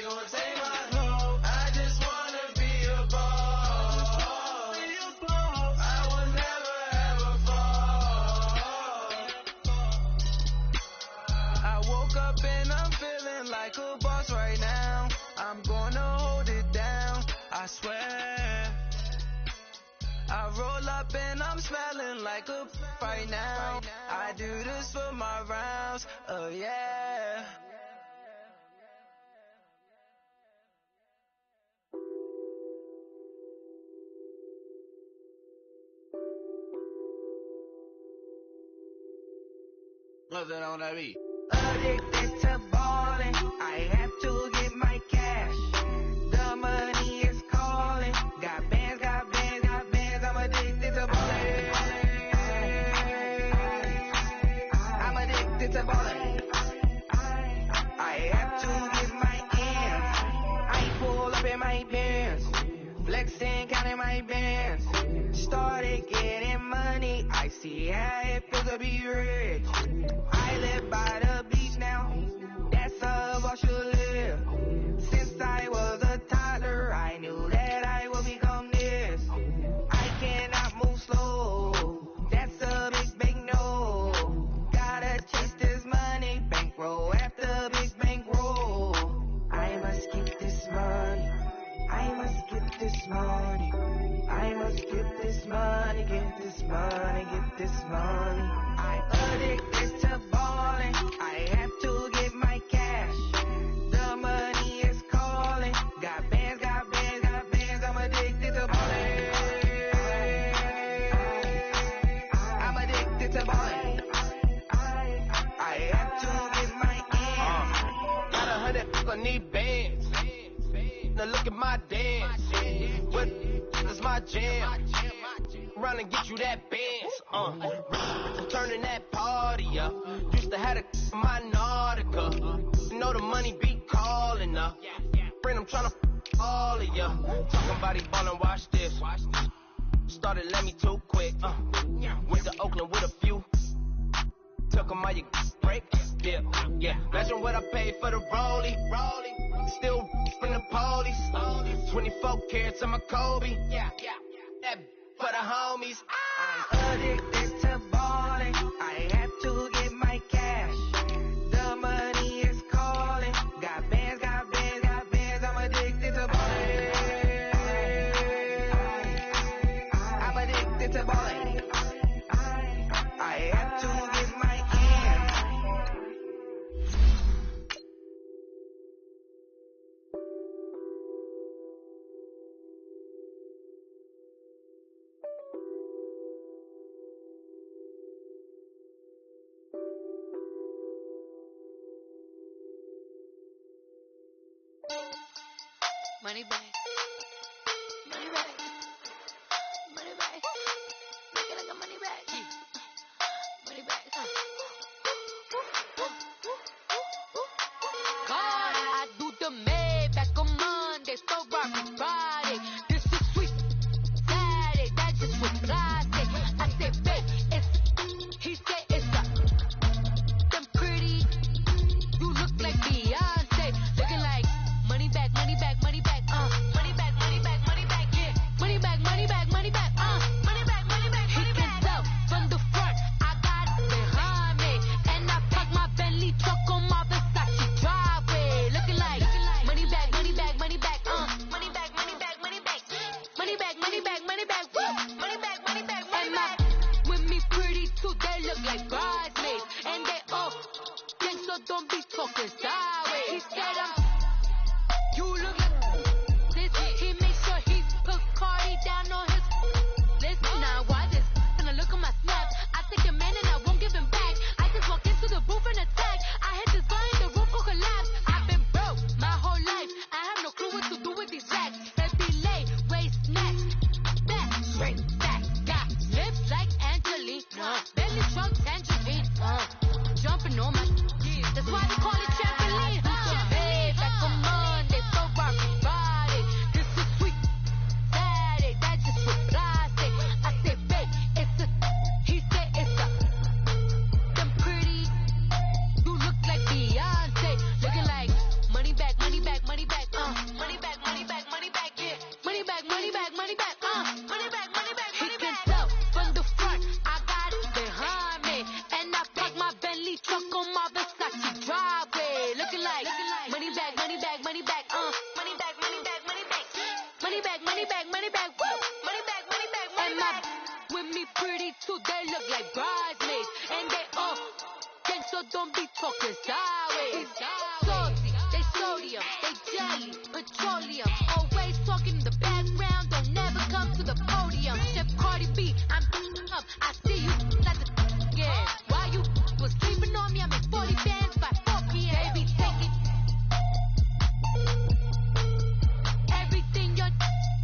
gon' take my hoe. I just wanna be a boss. I will never ever fall. I woke up and I'm feeling like a boss right now. I'm gonna hold it down, I swear. I roll up and I'm smelling like a right now. I do this for my rounds, oh yeah. What's that on that beat? Addicted to ballin', I have to get my cash. The money is calling. Got bands, got bands, got bands. I'm addicted to ballin'. I'm addicted to ballin'. I have to get my ends. I pull up in my pants, flexing, counting my bands. Started getting money. I see how it feels to be rich. I live by the beach now. That's how I should live. Since I was a toddler, I knew that I would become this. I cannot move slow. That's a big no. Gotta chase this money, bankroll after big bankroll. I must get this money. I must get this money. I must get this money, get this money, get this money. I'm addicted to ballin'. I have to get my cash. The money is calling. Got bands, got bands, got bands. I'm addicted to ballin'. I'm addicted to ballin'. I have to get my ends. Got 100, I need bands. Now look at my dance. What is my jam? Run and get you that bands. Turning that party up. Used to have a my Nautica. You know the money be calling up. Friend, I'm tryna all of ya. Talking about he ballin', watch this. Started let me too quick. Went to Oakland with a few. Took 'em all you break. Yeah. Imagine what I paid for the rollie. Still from the police. 24 carats on my Kobe. That for the homies. I'm addicted to ballin'. I have to get my cash. The money is calling. Got bands, got bands, got bands. I'm addicted to ballin'. I'm addicted to ballin'. I have to get my ends. Money back. Money back. Money back. Make it like a money back. Money back. God, I do the Maybach on Monday, so rocky Friday. This is sweet Saturday, that just was classic. I said, babe, it's, he said it's a, them pretty, you look like Beyonce, looking like money back, money back, money back, money don't be talking sideways. Salty, they sodium, they jelly, petroleum. Always talking in the background, don't never come to the podium. Chef Cardi B, I'm up. I see you at the again. While you was sleeping on me, I'm in 40 bands by 4 p.m. Baby, take it. Everything you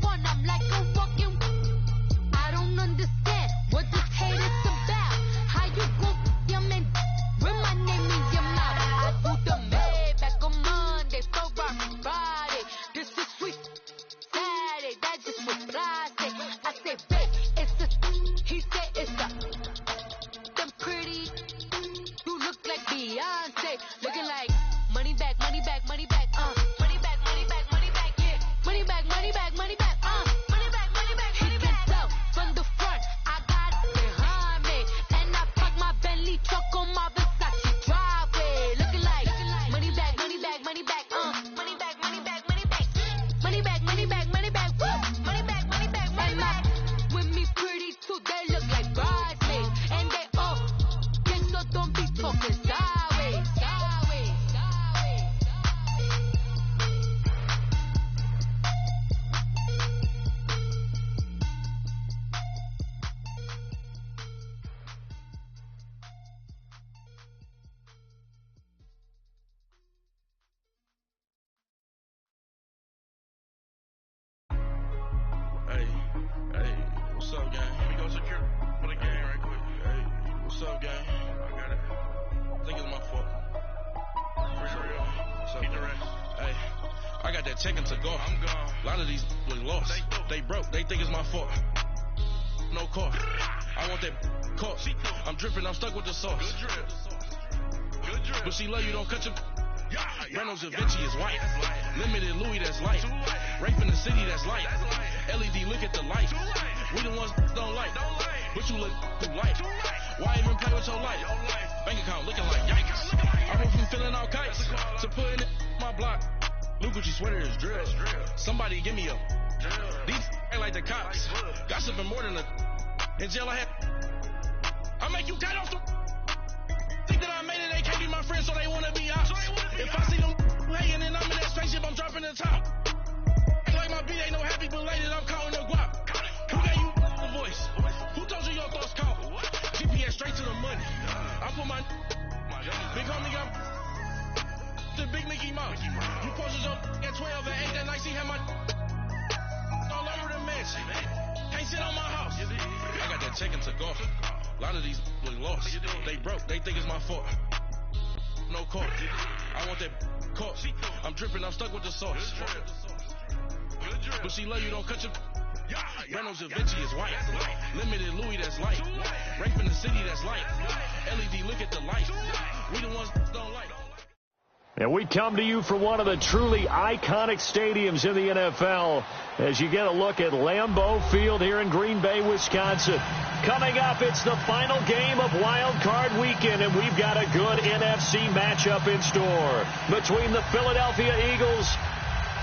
want, I'm like a walking. I don't understand what this hate is about. How you gon' your man with my name in your mouth? I do the Maybach on Monday, so rock Friday. This is sweet Saturday, that just was Friday. I said, babe, it's the. He said it's the. Them pretty. You look like Beyonce, looking like money back, money back, money back, money back, money back, money back, yeah, money back, money back, money back, money back, money back. He can tell from the front, I got it behind me, and I park my Bentley truck on my Versace driveway, looking like money back, money back, money back, money back, money back, money back, money back, money back, money back, woo, money back, money back, money back. With me pretty too, they look like bridesmaids, and they all gang, so don't be talking sideways, sideways, sideways. Hey, what's up, gang? Let me go secure for the game right quick. Hey, what's up, gang? I got it. I think it's my fault. For real. What's up, keep the rest. Hey, I got that checking to go. I'm gone. A lot of these was lost. They broke. They think it's my fault. No car. I want that car. I'm dripping. I'm stuck with the sauce. Good drip. Good drip. But she love you. Don't cut your. Reynolds Da Vinci is white. Limited Louis, that's light. Rape in the city, that's light. LED, look at the light. We the ones don't like. But you look too light. Why even play with your life? Bank account looking like yikes. I went from filling out kites to putting it in my block. New Gucci sweater is drill. Somebody give me a. These ain't like the cops. Gossiping more than a. In jail I had. I make you cut off the. Think that I made it, they can't be my friends, so they wanna be ops. If I see them hanging and I'm in that spaceship, I'm dropping the top. Ain't like my beat, ain't no happy belated, I'm counting the guap. Who gave you the voice? Who told you your thoughts count? GPS straight to the money. I put my big homie got the big Mickey Mouse. You posted your at 12 and 8 that night, she had my all over the mansion. Can't sit on my house. I got that checking to go. A lot of these was lost. They broke. They think it's my fault. No car. I want that car. I'm dripping. I'm stuck with the sauce. But she love you. Don't cut your. Reynolds Da Vinci is white. Limited Louis, that's light. Rape in the city, that's light. LED, look at the light. We the ones don't like. And we come to you from one of the truly iconic stadiums in the NFL as you get a look at Lambeau Field here in Green Bay, Wisconsin. Coming up, it's the final game of Wild Card Weekend, and we've got a good NFC matchup in store between the Philadelphia Eagles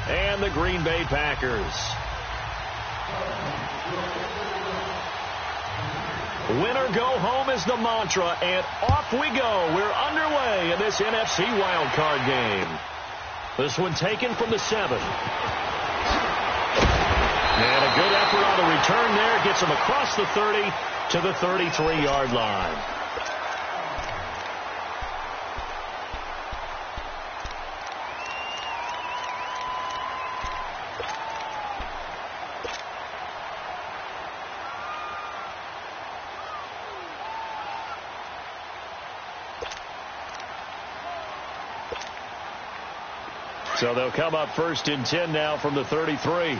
and the Green Bay Packers. Winner go home is the mantra, and off we go. We're underway in this NFC wildcard game. This one taken from the 7. And a good effort on the return there. Gets him across the 30 to the 33-yard line. So they'll come up 1st and 10 now from the 33.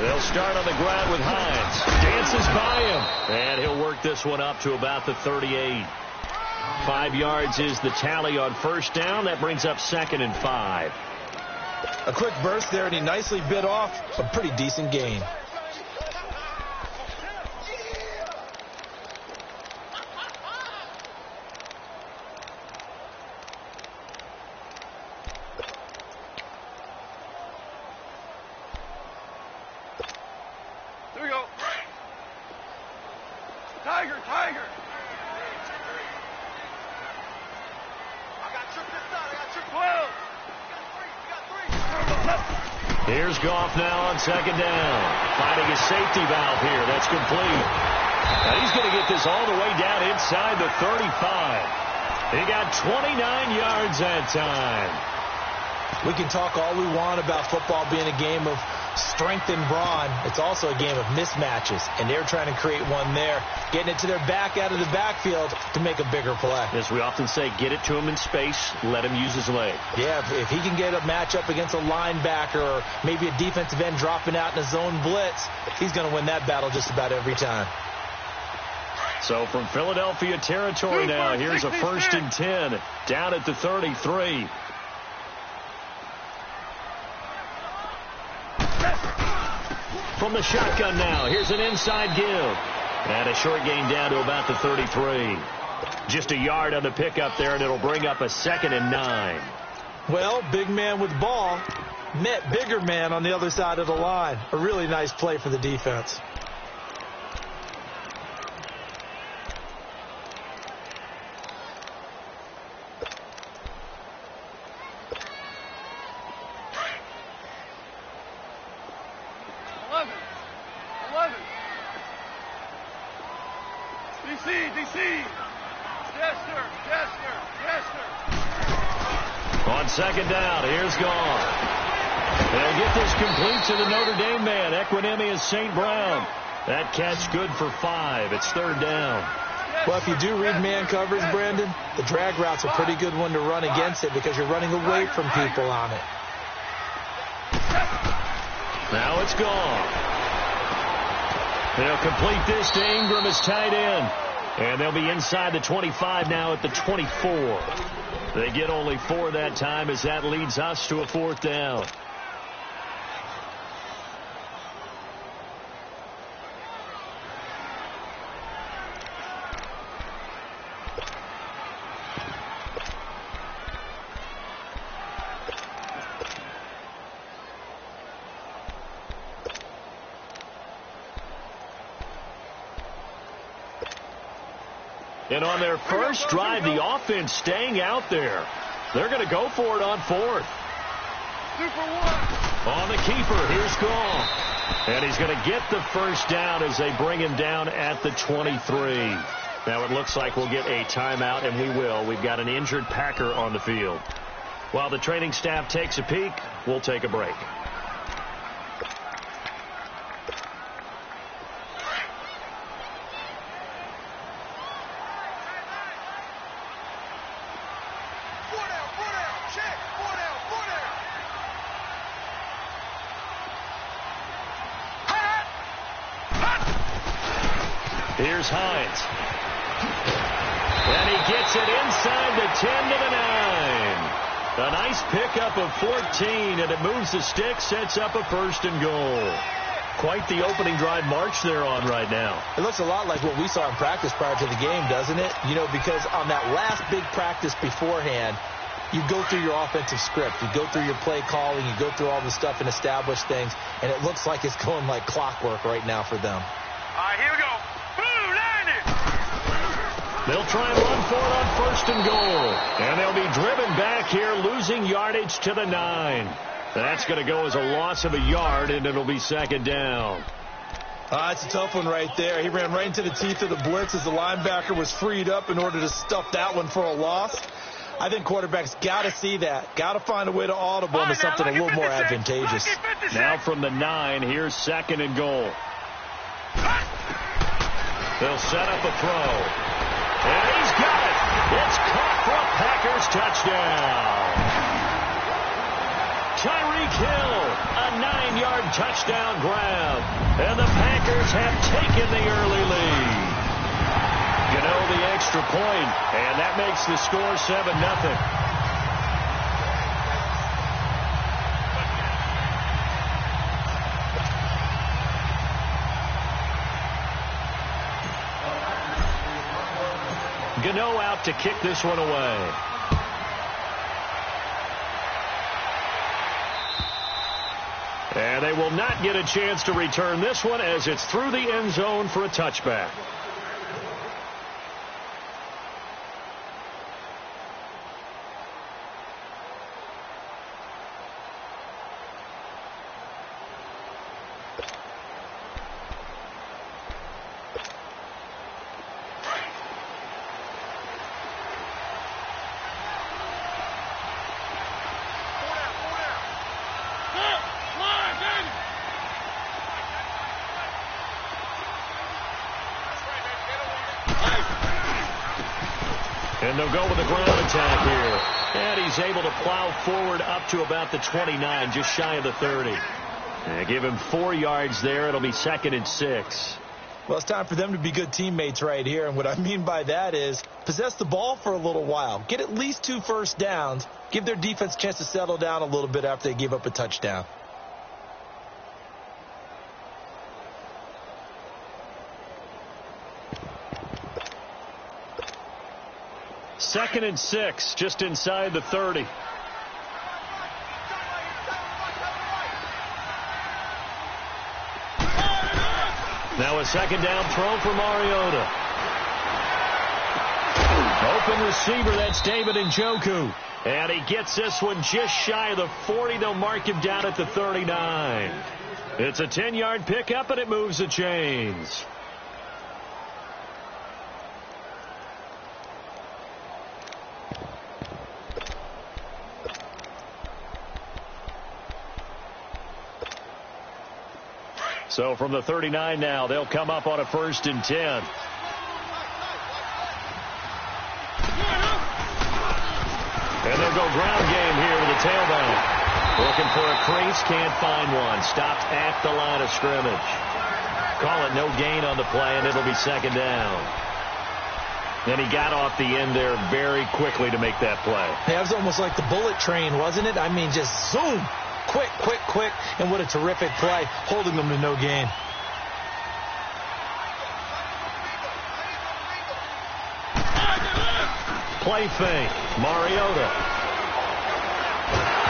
They'll start on the ground with Hines. Dances by him. And he'll work this one up to about the 38. 5 yards is the tally on 1st down. That brings up 2nd and 5. A quick burst there, and he nicely bit off a pretty decent gain. Here's Goff now on second down. Finding a safety valve here. That's complete. Now he's going to get this all the way down inside the 35. He got 29 yards that time. We can talk all we want about football being a game of strength and brawn. It's also a game of mismatches, and they're trying to create one there, getting it to their back out of the backfield to make a bigger play. As we often say, get it to him in space, let him use his leg. Yeah, if he can get a matchup against a linebacker or maybe a defensive end dropping out in a zone blitz, he's going to win that battle just about every time. So from Philadelphia territory now, here's a 1st and 10 down at the 33. From the shotgun now, here's an inside give. And a short gain down to about the 33. Just a yard on the pickup there, and it'll bring up a 2nd and 9. Well, big man with ball met bigger man on the other side of the line. A really nice play for the defense. On second down, here's Goff. They'll get this complete to the Notre Dame man, Equinemius St. Brown. That catch good for 5. It's 3rd down. Well, if you do read man coverage, Brandon, the drag route's a pretty good one to run against it because you're running away from people on it. Now it's Goff. They'll complete this to Ingram as tight end. And they'll be inside the 25 now at the 24. They get only 4 that time as that leads us to a 4th down. And on their first drive, the offense staying out there. They're going to go for it on 4th. On the keeper, here's Goff. And he's going to get the first down as they bring him down at the 23. Now it looks like we'll get a timeout, and we will. We've got an injured Packer on the field. While the training staff takes a peek, we'll take a break. Here's Hines. And he gets it inside the 10 to the 9. A nice pickup of 14, and it moves the stick, sets up a 1st and goal. Quite the opening drive march they're on right now. It looks a lot like what we saw in practice prior to the game, doesn't it? You know, because on that last big practice beforehand, you go through your offensive script. You go through your play calling. You go through all the stuff and establish things. And it looks like it's going like clockwork right now for them. All right, here we go. They'll try and run for it on 1st and goal. And they'll be driven back here, losing yardage to the 9. That's going to go as a loss of a yard, and it'll be 2nd down. It's a tough one right there. He ran right into the teeth of the blitz as the linebacker was freed up in order to stuff that one for a loss. I think quarterbacks got to see that. Got to find a way to audible into something a little more advantageous. Now from the 9, here's 2nd and goal. They'll set up a throw. And he's got it. It's caught for a Packers touchdown. Tyreek Hill, a 9-yard touchdown grab. And the Packers have taken the early lead. You know, the extra point, and that makes the score 7-0. Gano out to kick this one away. And they will not get a chance to return this one as it's through the end zone for a touchback. And they'll go with a ground attack here. And he's able to plow forward up to about the 29, just shy of the 30. And give him 4 yards there. It'll be 2nd and 6. Well, it's time for them to be good teammates right here. And what I mean by that is possess the ball for a little while. Get at least 2 first downs. Give their defense a chance to settle down a little bit after they give up a touchdown. Second and 6, just inside the 30. Now a 2nd down throw for Mariota. Open receiver, that's David Njoku. And he gets this one just shy of the 40. They'll mark him down at the 39. It's a 10-yard pickup, and it moves the chains. So from the 39 now, they'll come up on a 1st and 10. And they'll go ground game here with the tailback. Looking for a crease, can't find one. Stopped at the line of scrimmage. Call it no gain on the play, and it'll be 2nd down. Then he got off the end there very quickly to make that play. That was almost like the bullet train, wasn't it? I mean, just zoom. Quick, quick, quick, and what a terrific play, holding them to no gain. Play fake, Mariota.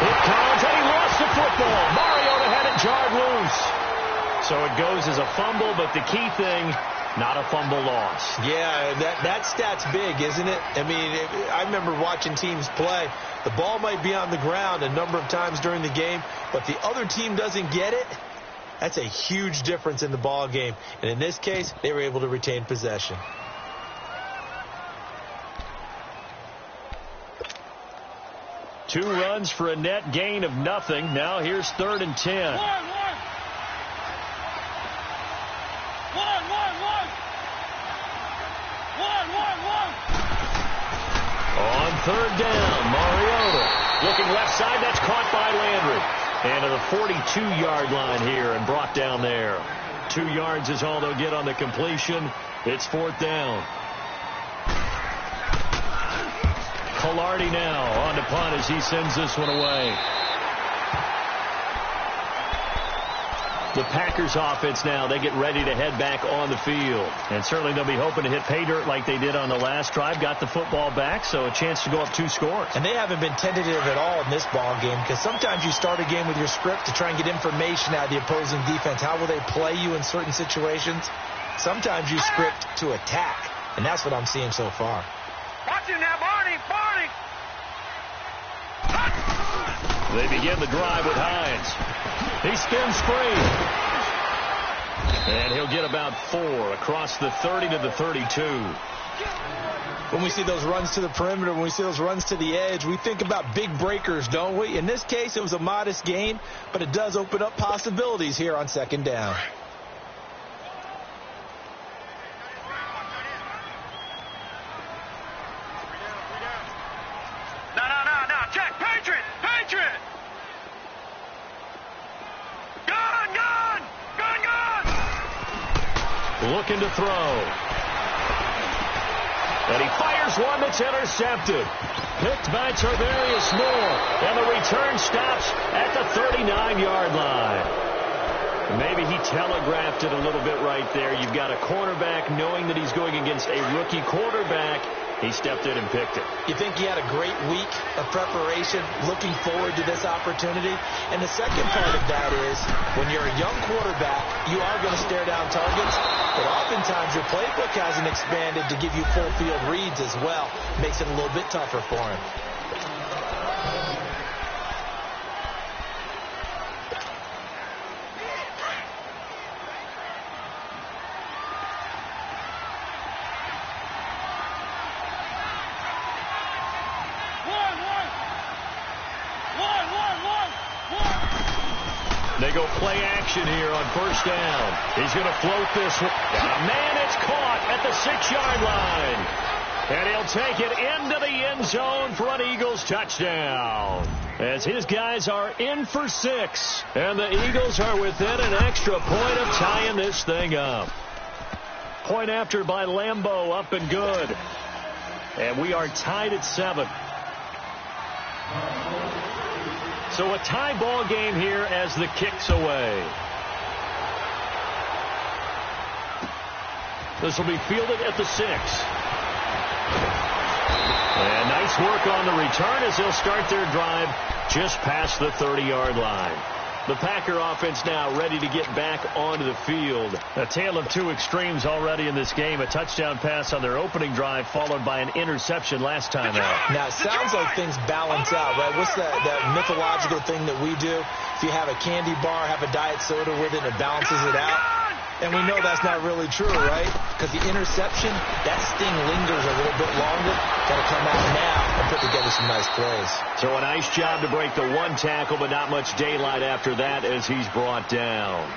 It comes, and he lost the football. Mariota had it jarred loose. So it goes as a fumble, but the key thing, not a fumble loss. Yeah, that stat's big, isn't it? I mean, I remember watching teams play. The ball might be on the ground a number of times during the game, but the other team doesn't get it. That's a huge difference in the ball game. And in this case, they were able to retain possession. Two runs for a net gain of nothing. Now here's 3rd and 10. On 3rd down, Mariota looking left side. That's caught by Landry. And to the 42-yard line here and brought down there. 2 yards is all they'll get on the completion. It's 4th down. Collardi now on to punt as he sends this one away. The Packers offense now, they get ready to head back on the field. And certainly they'll be hoping to hit pay dirt like they did on the last drive. Got the football back, so a chance to go up 2 scores. And they haven't been tentative at all in this ball game, because sometimes you start a game with your script to try and get information out of the opposing defense. How will they play you in certain situations? Sometimes you script to attack, and that's what I'm seeing so far. Watch him now, Barney! They begin the drive with Hines. He spins free. And he'll get about 4 across the 30 to the 32. When we see those runs to the perimeter, when we see those runs to the edge, we think about big breakers, don't we? In this case, it was a modest gain, but it does open up possibilities here on 2nd down. Looking to throw. And he fires one that's intercepted. Picked by Tarvarius Moore. And the return stops at the 39-yard line. Maybe he telegraphed it a little bit right there. You've got a cornerback knowing that he's going against a rookie quarterback. He stepped in and picked it. You think he had a great week of preparation, looking forward to this opportunity? And the second part of that is, when you're a young quarterback, you are going to stare down targets, but oftentimes your playbook hasn't expanded to give you full field reads as well. Makes it a little bit tougher for him. They go play action here on 1st down. He's going to float this one. Man, it's caught at the 6-yard line. And he'll take it into the end zone for an Eagles touchdown. As his guys are in for 6. And the Eagles are within an extra point of tying this thing up. Point after by Lambeau, up and good. And we are tied at 7. So a tie ball game here as the kick's away. This will be fielded at the 6. And nice work on the return as they'll start their drive just past the 30-yard line. The Packer offense now ready to get back onto the field. A tale of two extremes already in this game. A touchdown pass on their opening drive followed by an interception last time out. Now, it sounds like things balance out, right? What's that mythological thing that we do? If you have a candy bar, have a diet soda with it, it balances it out. And we know that's not really true, right? Because the interception, that sting lingers a little bit longer. Got to come out now and put together some nice plays. So a nice job to break the one tackle, but not much daylight after that as he's brought down.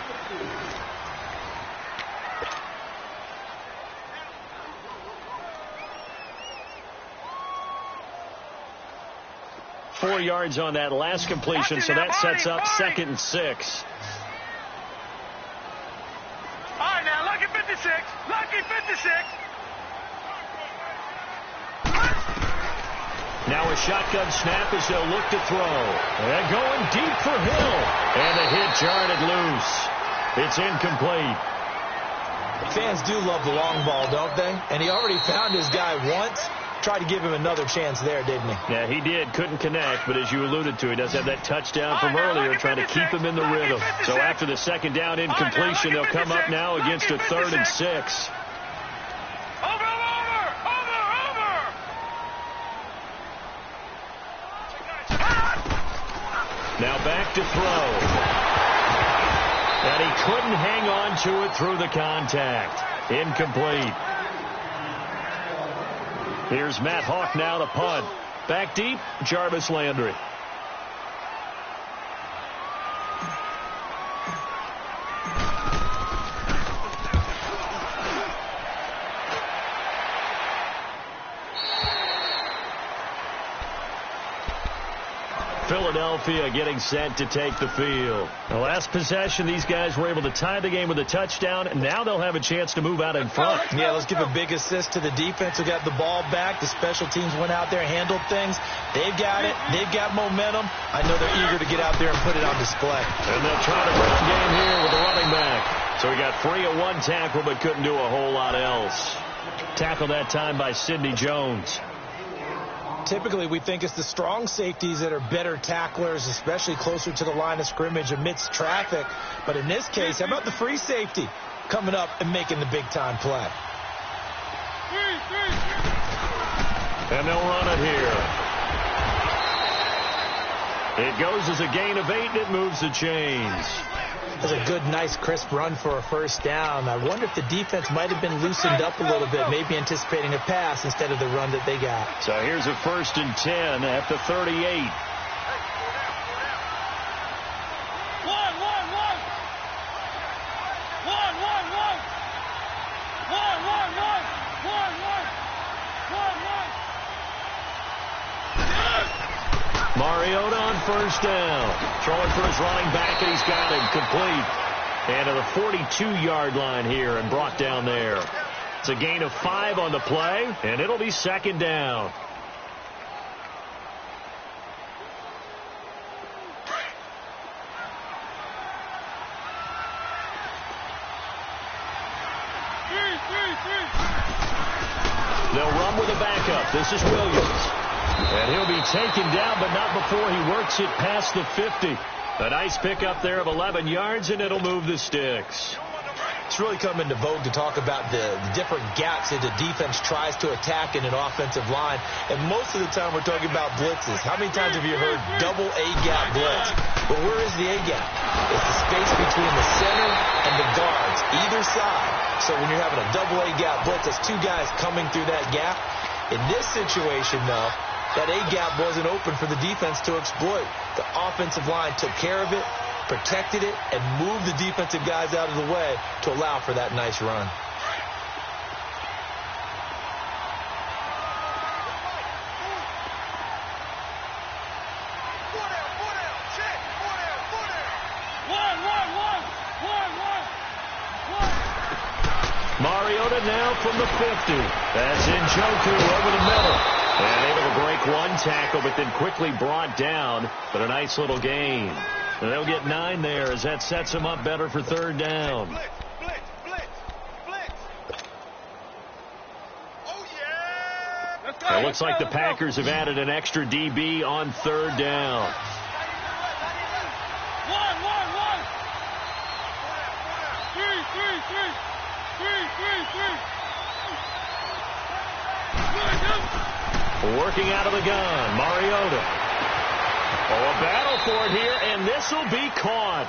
Four yards on that last completion, so that sets up 2nd and 6. Lucky 56. Lucky 56. Now a shotgun snap as they'll look to throw. And going deep for Hill. And the hit jarred loose. It's incomplete. Fans do love the long ball, don't they? And he already found his guy once. Tried to give him another chance there, didn't he? Yeah, he did. Couldn't connect, but as you alluded to, he does have that touchdown from earlier trying to keep him in the rhythm. So after the second down incompletion, they'll come up now against a 3rd and 6. Over. Now back to throw. And he couldn't hang on to it through the contact. Incomplete. Here's Matt Hawk now to punt. Back deep, Jarvis Landry. Philadelphia getting set to take the field. The last possession, these guys were able to tie the game with a touchdown, and now they'll have a chance to move out in front. Yeah, let's give a big assist to the defense who got the ball back. The special teams went out there, handled things. They've got it. They've got momentum. I know they're eager to get out there and put it on display. And they'll try the run game here with the running back. So he got free of one tackle, but couldn't do a whole lot else. Tackled that time by Sidney Jones. Typically, we think it's the strong safeties that are better tacklers, especially closer to the line of scrimmage amidst traffic. But in this case, how about the free safety coming up and making the big-time play? And they'll run it here. It goes as a gain of 8, and it moves the chains. That's a good, nice, crisp run for a first down. I wonder if the defense might have been loosened up a little bit, maybe anticipating a pass instead of the run that they got. So here's a 1st and 10 at the 38. Mariota on 1st down. Throwing for his running back, and he's got him complete. And to the 42-yard line here and brought down there. It's a gain of 5 on the play, and it'll be 2nd down. They'll run with a backup. This is Williams. And he'll be taken down, but not before he works it past the 50. A nice pickup there of 11 yards, and it'll move the sticks. It's really come into vogue to talk about the different gaps that the defense tries to attack in an offensive line. And most of the time we're talking about blitzes. How many times have you heard double A-gap blitz? But where is the A-gap? It's the space between the center and the guards, either side. So when you're having a double A-gap blitz, that's two guys coming through that gap. In this situation, though, that A-gap wasn't open for the defense to exploit. The offensive line took care of it, protected it, and moved the defensive guys out of the way to allow for that nice run. Mariota now from the 50. That's Njoku over the middle. And able to break one tackle, but then quickly brought down. But a nice little gain. And they'll get 9 there as that sets them up better for third down. Blitz. Oh, yeah. It looks like the Packers have added an extra DB on third down. Working out of the gun, Mariota. Oh, a battle for it here, and this will be caught.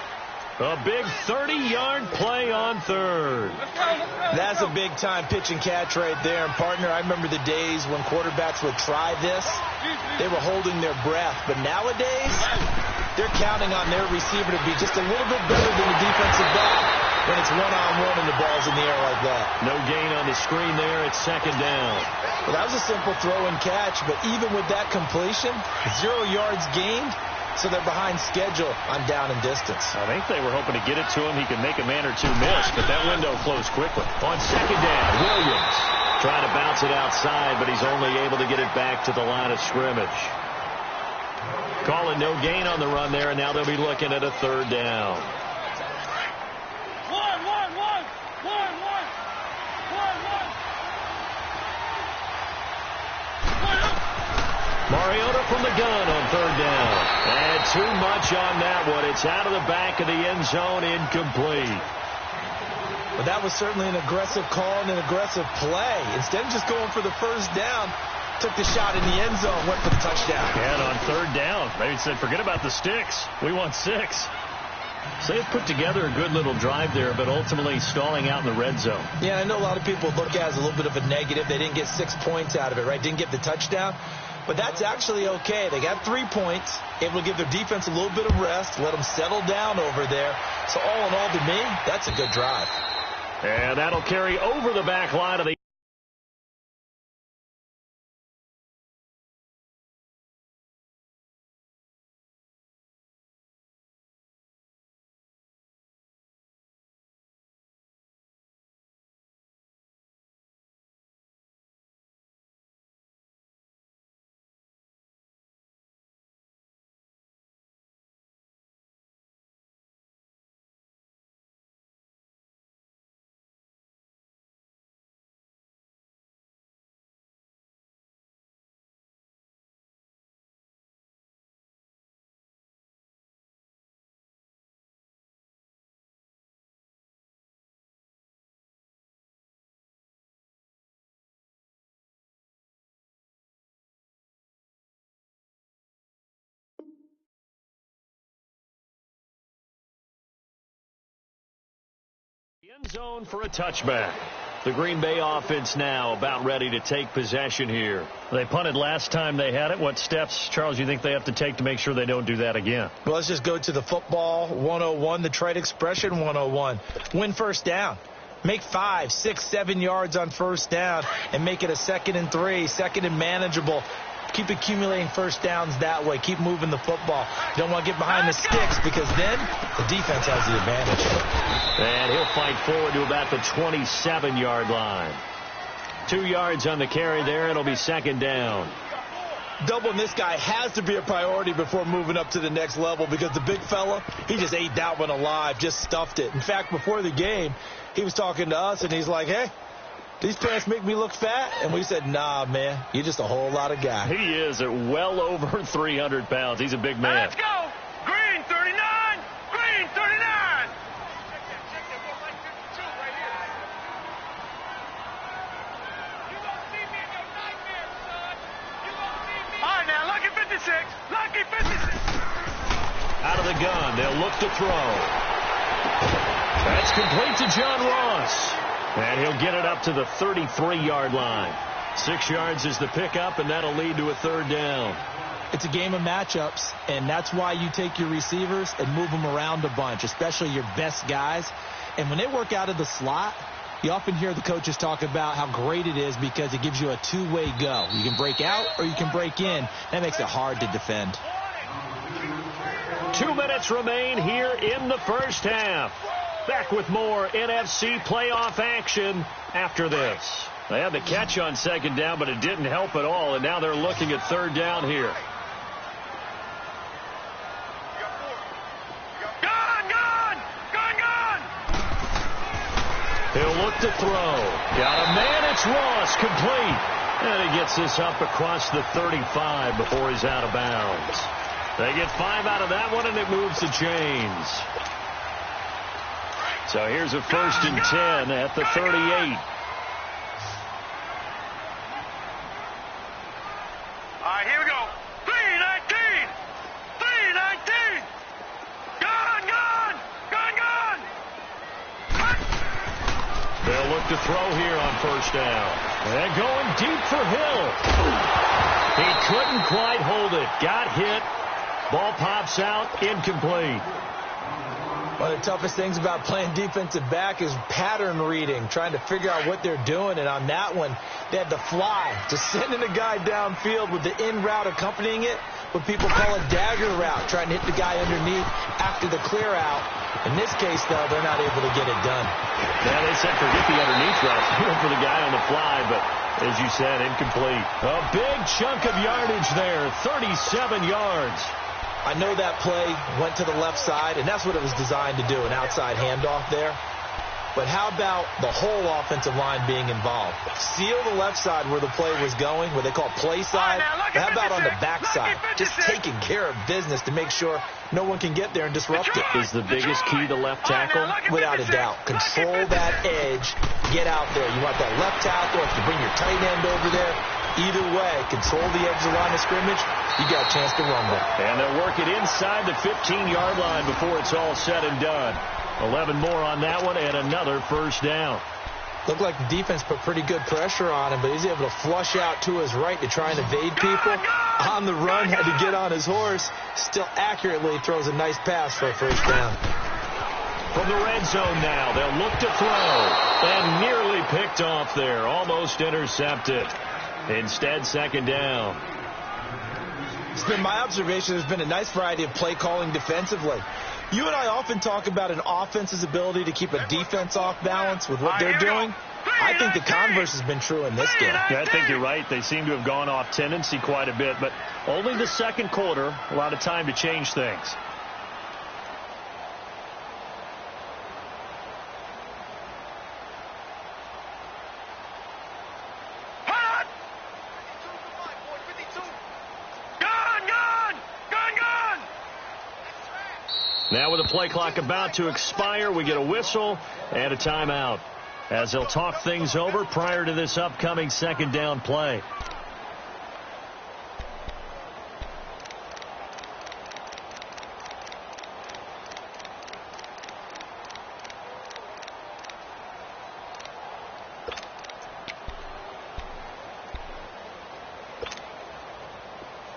A big 30-yard play on third. That's a big-time pitch and catch right there. And, partner, I remember the days when quarterbacks would try this. They were holding their breath. But nowadays, they're counting on their receiver to be just a little bit better than the defensive back when it's one-on-one and the ball's in the air like that. No gain on the screen there. It's second down. Well, that was a simple throw and catch. But even with that completion, 0 yards gained. So they're behind schedule on down and distance. I think they were hoping to get it to him. He could make a man or two miss, but that window closed quickly. On second down, Williams trying to bounce it outside, but he's only able to get it back to the line of scrimmage. Calling no gain on the run there, and now they'll be looking at a third down. Mariota from the gun on third down. And too much on that one. It's out of the back of the end zone, incomplete. But that was certainly an aggressive call and an aggressive play. Instead of just going for the first down, took the shot in the end zone, went for the touchdown. And on third down, they said, forget about the sticks. We want 6. So they've put together a good little drive there, but ultimately stalling out in the red zone. Yeah, I know a lot of people look at it as a little bit of a negative. They didn't get 6 points out of it, right? Didn't get the touchdown. But that's actually okay. They got 3 points, able to give their defense a little bit of rest, let them settle down over there. So all in all, to me, that's a good drive. And that'll carry over the back line of the end zone for a touchback. The Green Bay offense now about ready to take possession here. They punted last time they had it. What steps, Charles, you think they have to take to make sure they don't do that again? Well, let's just go to the football 101, the trite expression 101. Win first down. Make 5, 6, 7 yards on first down and make it a 2nd and 3, 2nd and manageable. Keep accumulating first downs that way. Keep moving the football. You don't want to get behind the sticks because then the defense has the advantage. And he'll fight forward to about the 27-yard line. 2 yards on the carry there. It'll be second down. Doubling this guy has to be a priority before moving up to the next level because the big fella, he just ate that one alive, just stuffed it. In fact, before the game, he was talking to us, and he's like, hey, these pants make me look fat? And we said, nah, man, you're just a whole lot of guy. He is at well over 300 pounds. He's a big man. Let's go. Green 39. Green 39. All right, now, lucky 56. Lucky 56. Out of the gun. They'll look to throw. That's complete to John Ross. And he'll get it up to the 33-yard line. 6 yards is the pickup, and that'll lead to a third down. It's a game of matchups, and that's why you take your receivers and move them around a bunch, especially your best guys. And when they work out of the slot, you often hear the coaches talk about how great it is because it gives you a two-way go. You can break out or you can break in. That makes it hard to defend. 2 minutes remain here in the first half. Back with more NFC playoff action after this. They had the catch on second down, but it didn't help at all, and now they're looking at third down here. He'll look to throw. Got a man, it's Ross, complete. And he gets this up across the 35 before he's out of bounds. They get 5 out of that one, and it moves the chains. So here's a 1st and 10 at the 38. Here we go. 3-19. 3-19. Gone. They'll look to throw here on 1st down. And going deep for Hill. He couldn't quite hold it. Got hit. Ball pops out. Incomplete. One of the toughest things about playing defensive back is pattern reading, trying to figure out what they're doing. And on that one, they had to fly, just sending a guy downfield with the in route accompanying it, what people call a dagger route, trying to hit the guy underneath after the clear out. In this case, though, they're not able to get it done. Yeah, they said forget the underneath route, going for the guy on the fly, but as you said, incomplete. A big chunk of yardage there, 37 yards. I know that play went to the left side, and that's what it was designed to do, an outside handoff there. But how about the whole offensive line being involved? Seal the left side where the play was going, what they call play side. But how about on the back side? Just taking care of business to make sure no one can get there and disrupt it. Is the biggest key to left tackle? Without a doubt. Control that edge. Get out there. You want that left tackle. If you bring your tight end over there, either way, control the edge of the line of scrimmage, you got a chance to rumble. And they'll work it inside the 15-yard line before it's all said and done. 11 more on that one and another 1st down. Looked like the defense put pretty good pressure on him, but he's able to flush out to his right to try and evade people. On the run, had to get on his horse. Still accurately throws a nice pass for a 1st down. From the red zone now, they'll look to throw. And nearly picked off there. Almost intercepted. Instead, 2nd down. It's been my observation there's been a nice variety of play calling defensively. You and I often talk about an offense's ability to keep a defense off balance with what they're doing. I think the converse has been true in this game. Yeah, I think you're right. They seem to have gone off tendency quite a bit, but only the 2nd quarter, a lot of time to change things. Now with the play clock about to expire, we get a whistle and a timeout as they'll talk things over prior to this upcoming 2nd down play.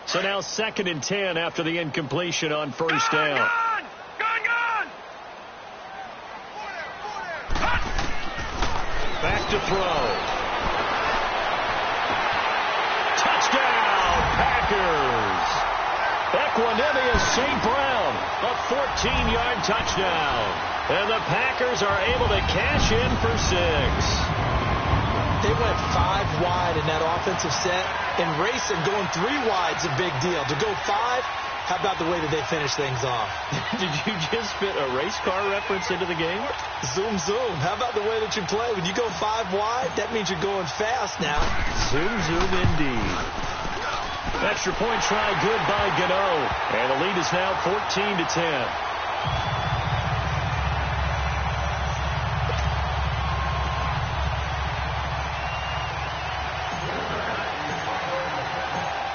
So now 2nd and 10 after the incompletion on 1st down. Back to throw. Touchdown, Packers. Equanimous St. Brown, a 14-yard touchdown. And the Packers are able to cash in for 6. They went 5 wide in that offensive set. And racing, going 3 wide's a big deal. To go 5, how about the way that they finish things off? Did you just fit a race car reference into the game? Zoom, zoom. How about the way that you play? When you go 5 wide, that means you're going fast now. Zoom, zoom indeed. Extra point try good by Gano. And the lead is now 14-10.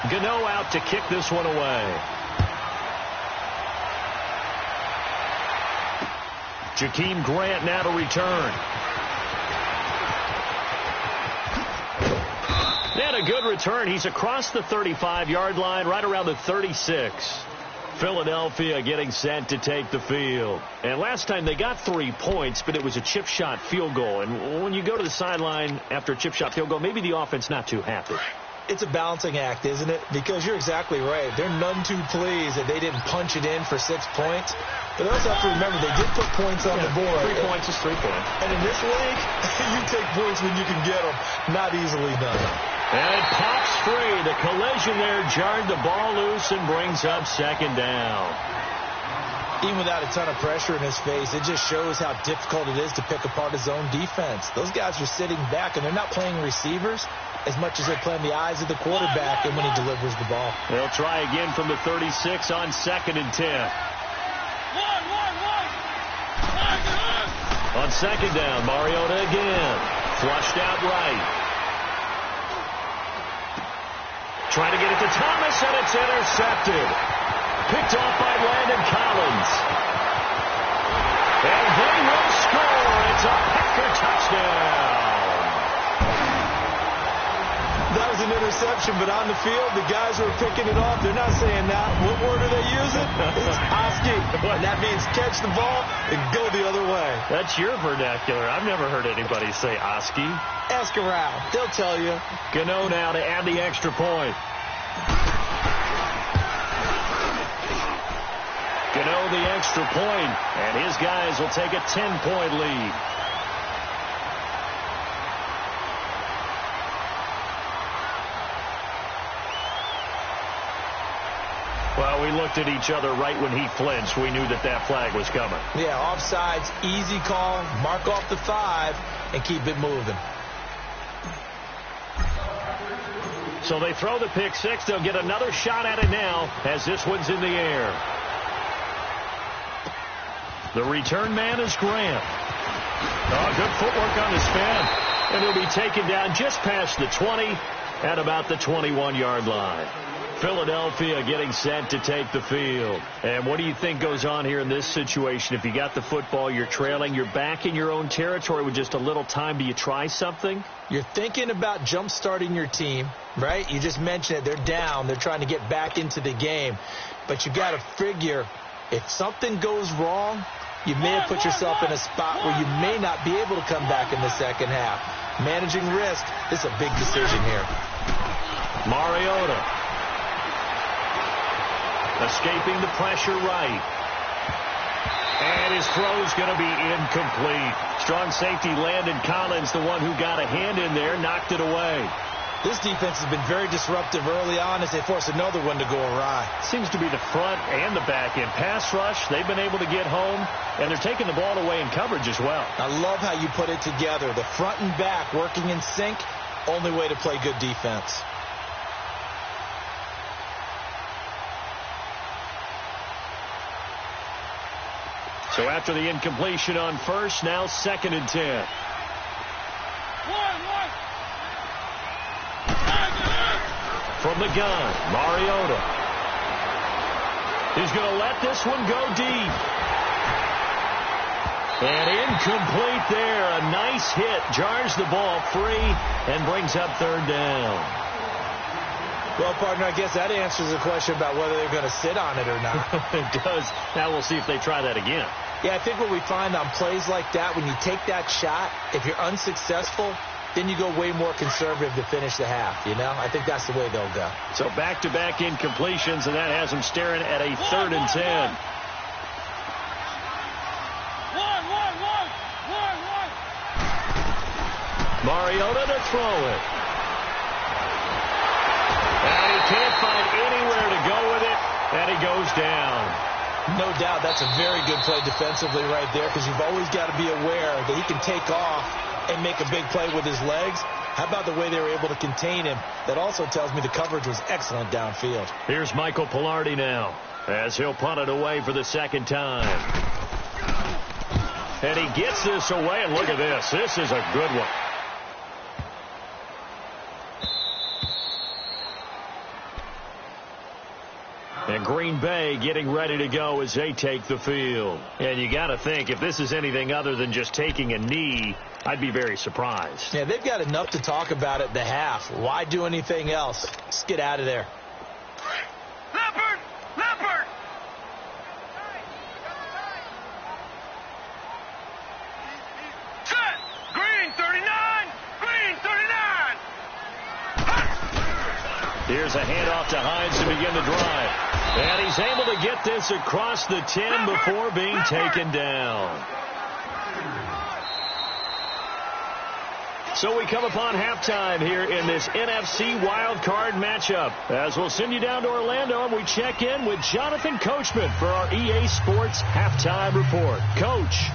Gano out to kick this one away. Jakeem Grant now to return. And a good return. He's across the 35-yard line, right around the 36. Philadelphia getting set to take the field. And last time they got 3 points, but it was a chip shot field goal. And when you go to the sideline after a chip shot field goal, maybe the offense not too happy. It's a balancing act, isn't it? Because you're exactly right. They're none too pleased that they didn't punch it in for 6 points. But they also have to remember they did put points on the board. 3 points is 3 points. And in this league, you take points when you can get them. Not easily done. And it pops free. The collision there jarred the ball loose and brings up second down. Even without a ton of pressure in his face, it just shows how difficult it is to pick apart his own defense. Those guys are sitting back, and they're not playing receivers as much as they're playing the eyes of the quarterback and when he delivers the ball. They'll try again from the 36 on 2nd and 10. On 2nd down, Mariota again. Flushed out right. Trying to get it to Thomas, and it's intercepted. Picked off by Landon Collins. And they will score. It's a Packer touchdown. That was an interception, but on the field, the guys who are picking it off, they're not saying that. What word are they using? It's Oski. And that means catch the ball and go the other way. That's your vernacular. I've never heard anybody say Oski. Ask around. They'll tell you. Gano now to add the extra point. Gano the extra point, and his guys will take a 10-point lead. Well, we looked at each other right when he flinched. We knew that that flag was coming. Yeah, offsides, easy call, mark off the 5, and keep it moving. So they throw the pick 6. They'll get another shot at it now as this one's in the air. The return man is Grant. Oh, good footwork on the spin. And he'll be taken down just past the 20 at about the 21-yard line. Philadelphia getting set to take the field. And what do you think goes on here in this situation? If you got the football, you're trailing, you're back in your own territory with just a little time. Do you try something? You're thinking about jump-starting your team, right? You just mentioned it. They're down. They're trying to get back into the game. But you got to figure if something goes wrong, you may have put yourself in a spot where you may not be able to come back in the second half. Managing risk is a big decision here. Mariota escaping the pressure right. And his throw's going to be incomplete. Strong safety Landon Collins, the one who got a hand in there, knocked it away. This defense has been very disruptive early on as they force another one to go awry. Seems to be the front and the back end. Pass rush, they've been able to get home, and they're taking the ball away in coverage as well. I love how you put it together. The front and back working in sync, only way to play good defense. So after the incompletion on first, now 2nd and 10. From the gun, Mariota. He's going to let this one go deep. And incomplete there. A nice hit. Jars the ball free and brings up 3rd down. Well, partner, I guess that answers the question about whether they're going to sit on it or not. It does. Now we'll see if they try that again. Yeah, I think what we find on plays like that, when you take that shot, if you're unsuccessful, then you go way more conservative to finish the half, you know? I think that's the way they'll go. So back-to-back incompletions, and that has them staring at a 3rd and 10. Mariota to throw it. And he can't find anywhere to go with it, and he goes down. No doubt that's a very good play defensively right there, because you've always got to be aware that he can take off and make a big play with his legs. How about the way they were able to contain him? That also tells me the coverage was excellent downfield. Here's Michael Pilardi now as he'll punt it away for the 2nd time. And he gets this away, and look at this. This is a good one. And Green Bay getting ready to go as they take the field. And you got to think, if this is anything other than just taking a knee, I'd be very surprised. Yeah, they've got enough to talk about at the half. Why do anything else? Just get out of there. Leopard! Leopard! Set! Green 39! Green 39! Here's a handoff to Hines to begin the drive. And he's able to get this across the 10 before being taken down. So we come upon halftime here in this NFC wildcard matchup. As we'll send you down to Orlando and we check in with Jonathan Coachman for our EA Sports Halftime Report. Coach.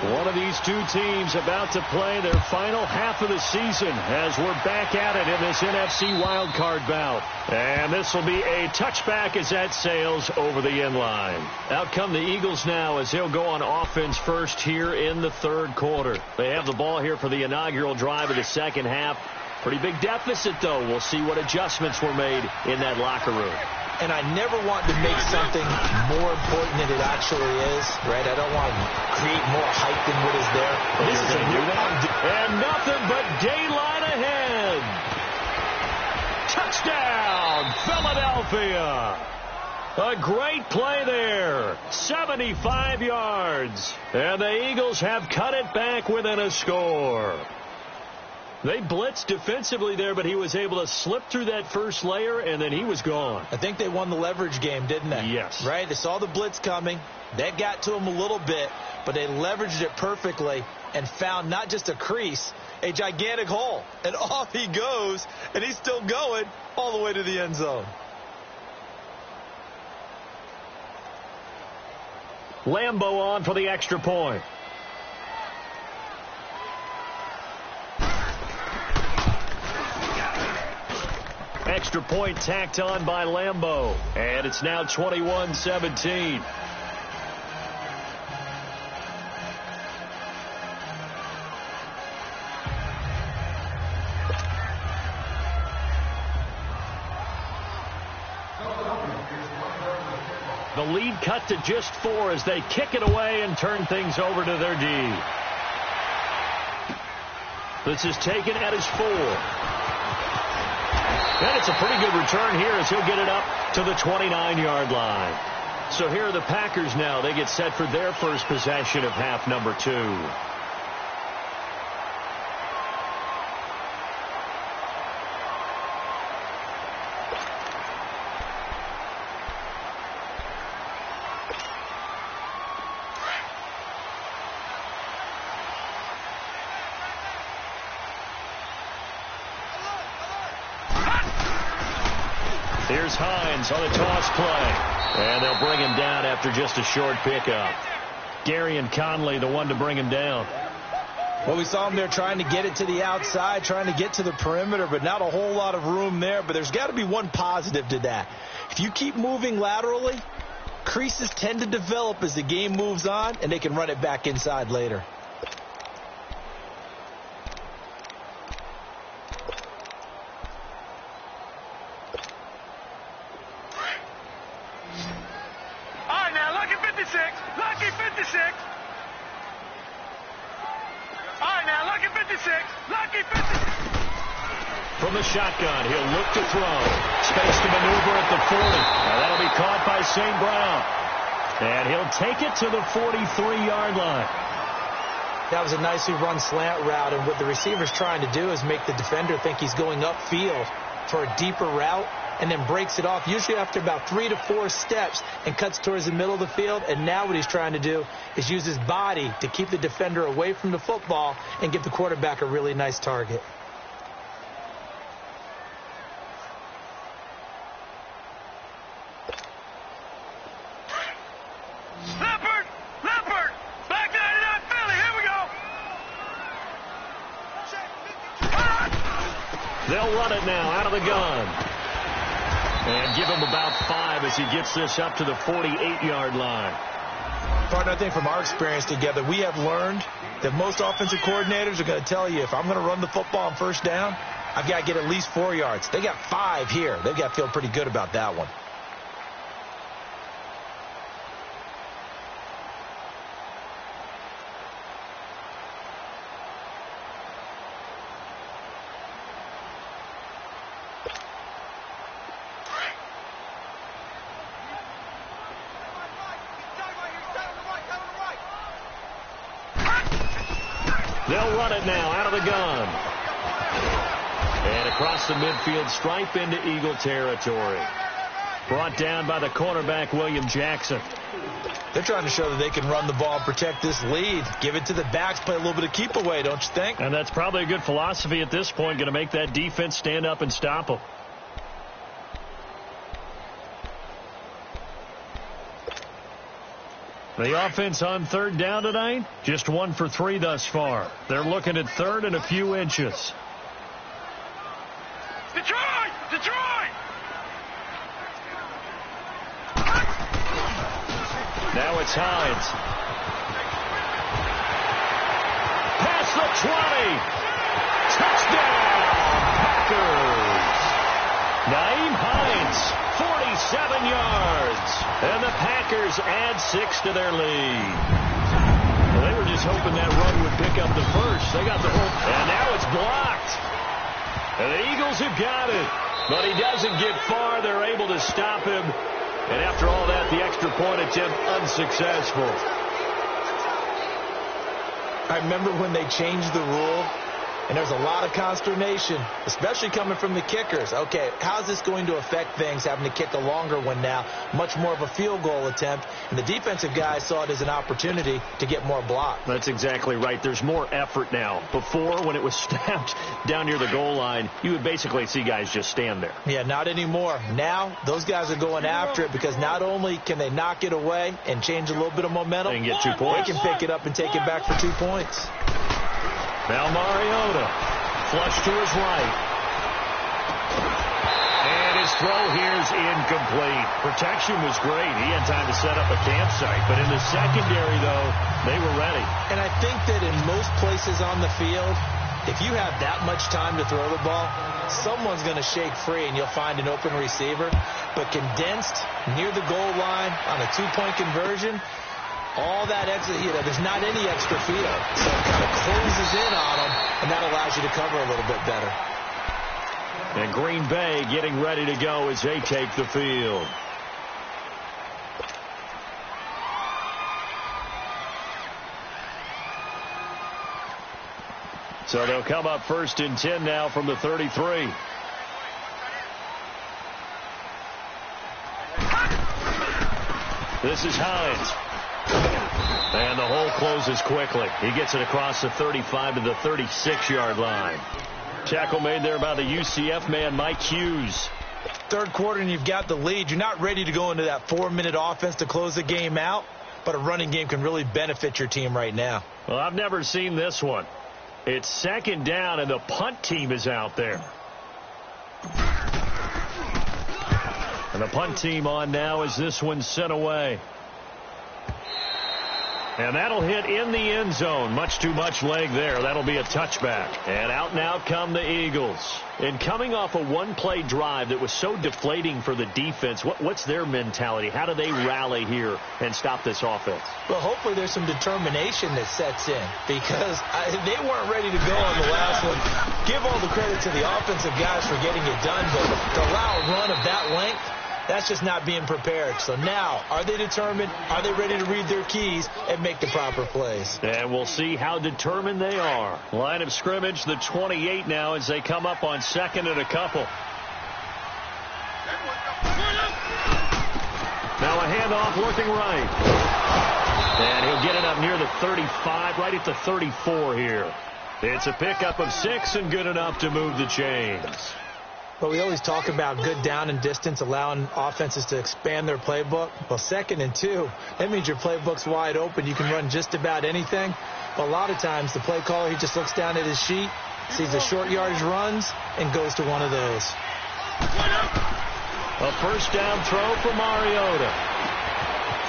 One of these two teams about to play their final half of the season as we're back at it in this NFC wildcard bout. And this will be a touchback as that sails over the end line. Out come the Eagles now as they'll go on offense first here in the third quarter. They have the ball here for the inaugural drive of the second half. Pretty big deficit, though. We'll see what adjustments were made in that locker room. And I never want to make something more important than it actually is, right? I don't want to create more hype than what is there. But this is a new one. And nothing but daylight ahead. Touchdown, Philadelphia. A great play there. 75 yards. And the Eagles have cut it back within a score. They blitzed defensively there, but he was able to slip through that first layer, and then he was gone. I think they won the leverage game, didn't they? Yes. Right? They saw the blitz coming. That got to him a little bit, but they leveraged it perfectly and found not just a crease, a gigantic hole. And off he goes, and he's still going all the way to the end zone. Lambo on for the extra point. Extra point tacked on by Lambo. And it's now 21-17. The lead cut to just 4 as they kick it away and turn things over to their D. This is taken at his 4. And it's a pretty good return here as he'll get it up to the 29-yard line. So here are the Packers now. They get set for their first possession of half number 2. Here's Hines on the toss play. And they'll bring him down after just a short pickup. Gary and Conley, the one to bring him down. Well, we saw him there trying to get it to the outside, trying to get to the perimeter, but not a whole lot of room there. But there's got to be one positive to that. If you keep moving laterally, creases tend to develop as the game moves on, and they can run it back inside later. From the shotgun, he'll look to throw. Space to maneuver at the 40. Now that'll be caught by St. Brown. And he'll take it to the 43-yard line. That was a nicely run slant route, and what the receiver's trying to do is make the defender think he's going upfield for a deeper route and then breaks it off, usually after about 3 to 4 steps, and cuts towards the middle of the field. And now what he's trying to do is use his body to keep the defender away from the football and give the quarterback a really nice target. They'll run it now out of the gun. And give him about 5 as he gets this up to the 48-yard line. Partner, I think from our experience together, we have learned that most offensive coordinators are going to tell you, if I'm going to run the football on first down, I've got to get at least 4 yards. They got 5 here. They've got to feel pretty good about that one. They'll run it now out of the gun. And across the midfield stripe into Eagle territory. Brought down by the cornerback, William Jackson. They're trying to show that they can run the ball and protect this lead. Give it to the backs, play a little bit of keep away, don't you think? And that's probably a good philosophy at this point, going to make that defense stand up and stop them. The offense on third down tonight, just 1 for 3 thus far. They're looking at third and a few inches. Detroit! Detroit! Now it's Hines. Past the 20. Touchdown, Packers. Naeem Hines, 47 yards. And the Packers add 6 to their lead. Well, they were just hoping that run would pick up the first. They got the whole... And now it's blocked. And the Eagles have got it. But he doesn't get far. They're able to stop him. And after all that, the extra point attempt unsuccessful. I remember when they changed the rule, and there was a lot of consternation, especially coming from the kickers. Okay, how's this going to affect things, having to kick a longer one now, much more of a field goal attempt, and the defensive guys saw it as an opportunity to get more block. That's exactly right. There's more effort now. Before, when it was snapped down near the goal line, you would basically see guys just stand there. Yeah, not anymore. Now, those guys are going after it because not only can they knock it away and change a little bit of momentum, they can get 2 points. They can pick it up and take it back for 2 points. Now Mariota, flush to his right. And his throw here is incomplete. Protection was great. He had time to set up a campsite. But in the secondary, though, they were ready. And I think that in most places on the field, if you have that much time to throw the ball, someone's going to shake free and you'll find an open receiver. But condensed near the goal line on a 2-point conversion, all that extra, there's not any extra field. So it kind of closes in on them, and that allows you to cover a little bit better. And Green Bay getting ready to go as they take the field. So they'll come up 1st and 10 now from the 33. This is Hines. And the hole closes quickly. He gets it across the 35 to the 36-yard line. Tackle made there by the UCF man, Mike Hughes. Third quarter and you've got the lead. You're not ready to go into that 4-minute offense to close the game out, but a running game can really benefit your team right now. Well, I've never seen this one. It's 2nd down, and the punt team is out there. And the punt team on now as this one's sent away. And that'll hit in the end zone. Much too much leg there. That'll be a touchback. And out and out come the Eagles. And coming off a 1-play drive that was so deflating for the defense, what's their mentality? How do they rally here and stop this offense? Well, hopefully there's some determination that sets in because they weren't ready to go on the last one. Give all the credit to the offensive guys for getting it done, but to allow a run of that length, that's just not being prepared. So now, are they determined? Are they ready to read their keys and make the proper plays? And we'll see how determined they are. Line of scrimmage, the 28 now as they come up on 2nd and a couple. Now a handoff looking right. And he'll get it up near the 35, right at the 34 here. It's a pickup of 6 and good enough to move the chains. But we always talk about good down and distance, allowing offenses to expand their playbook. Well, 2nd and 2, that means your playbook's wide open. You can run just about anything. But a lot of times, the play caller, he just looks down at his sheet, sees the short yardage runs, and goes to one of those. A 1st down throw for Mariota.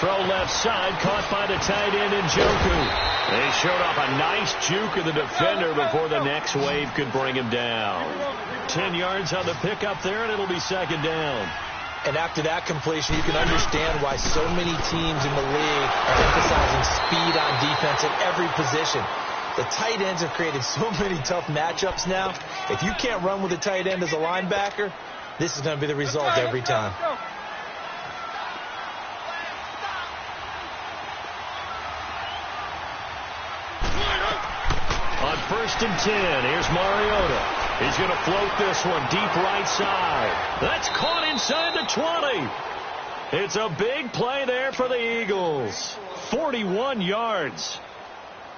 Throw left side, caught by the tight end Njoku. They showed off a nice juke of the defender before the next wave could bring him down. 10 yards on the pickup there, and it'll be 2nd down. And after that completion, you can understand why so many teams in the league are emphasizing speed on defense at every position. The tight ends have created so many tough matchups now. If you can't run with a tight end as a linebacker, this is going to be the result every time. 1st and 10. Here's Mariota. He's going to float this one deep right side. That's caught inside the 20. It's a big play there for the Eagles. 41 yards.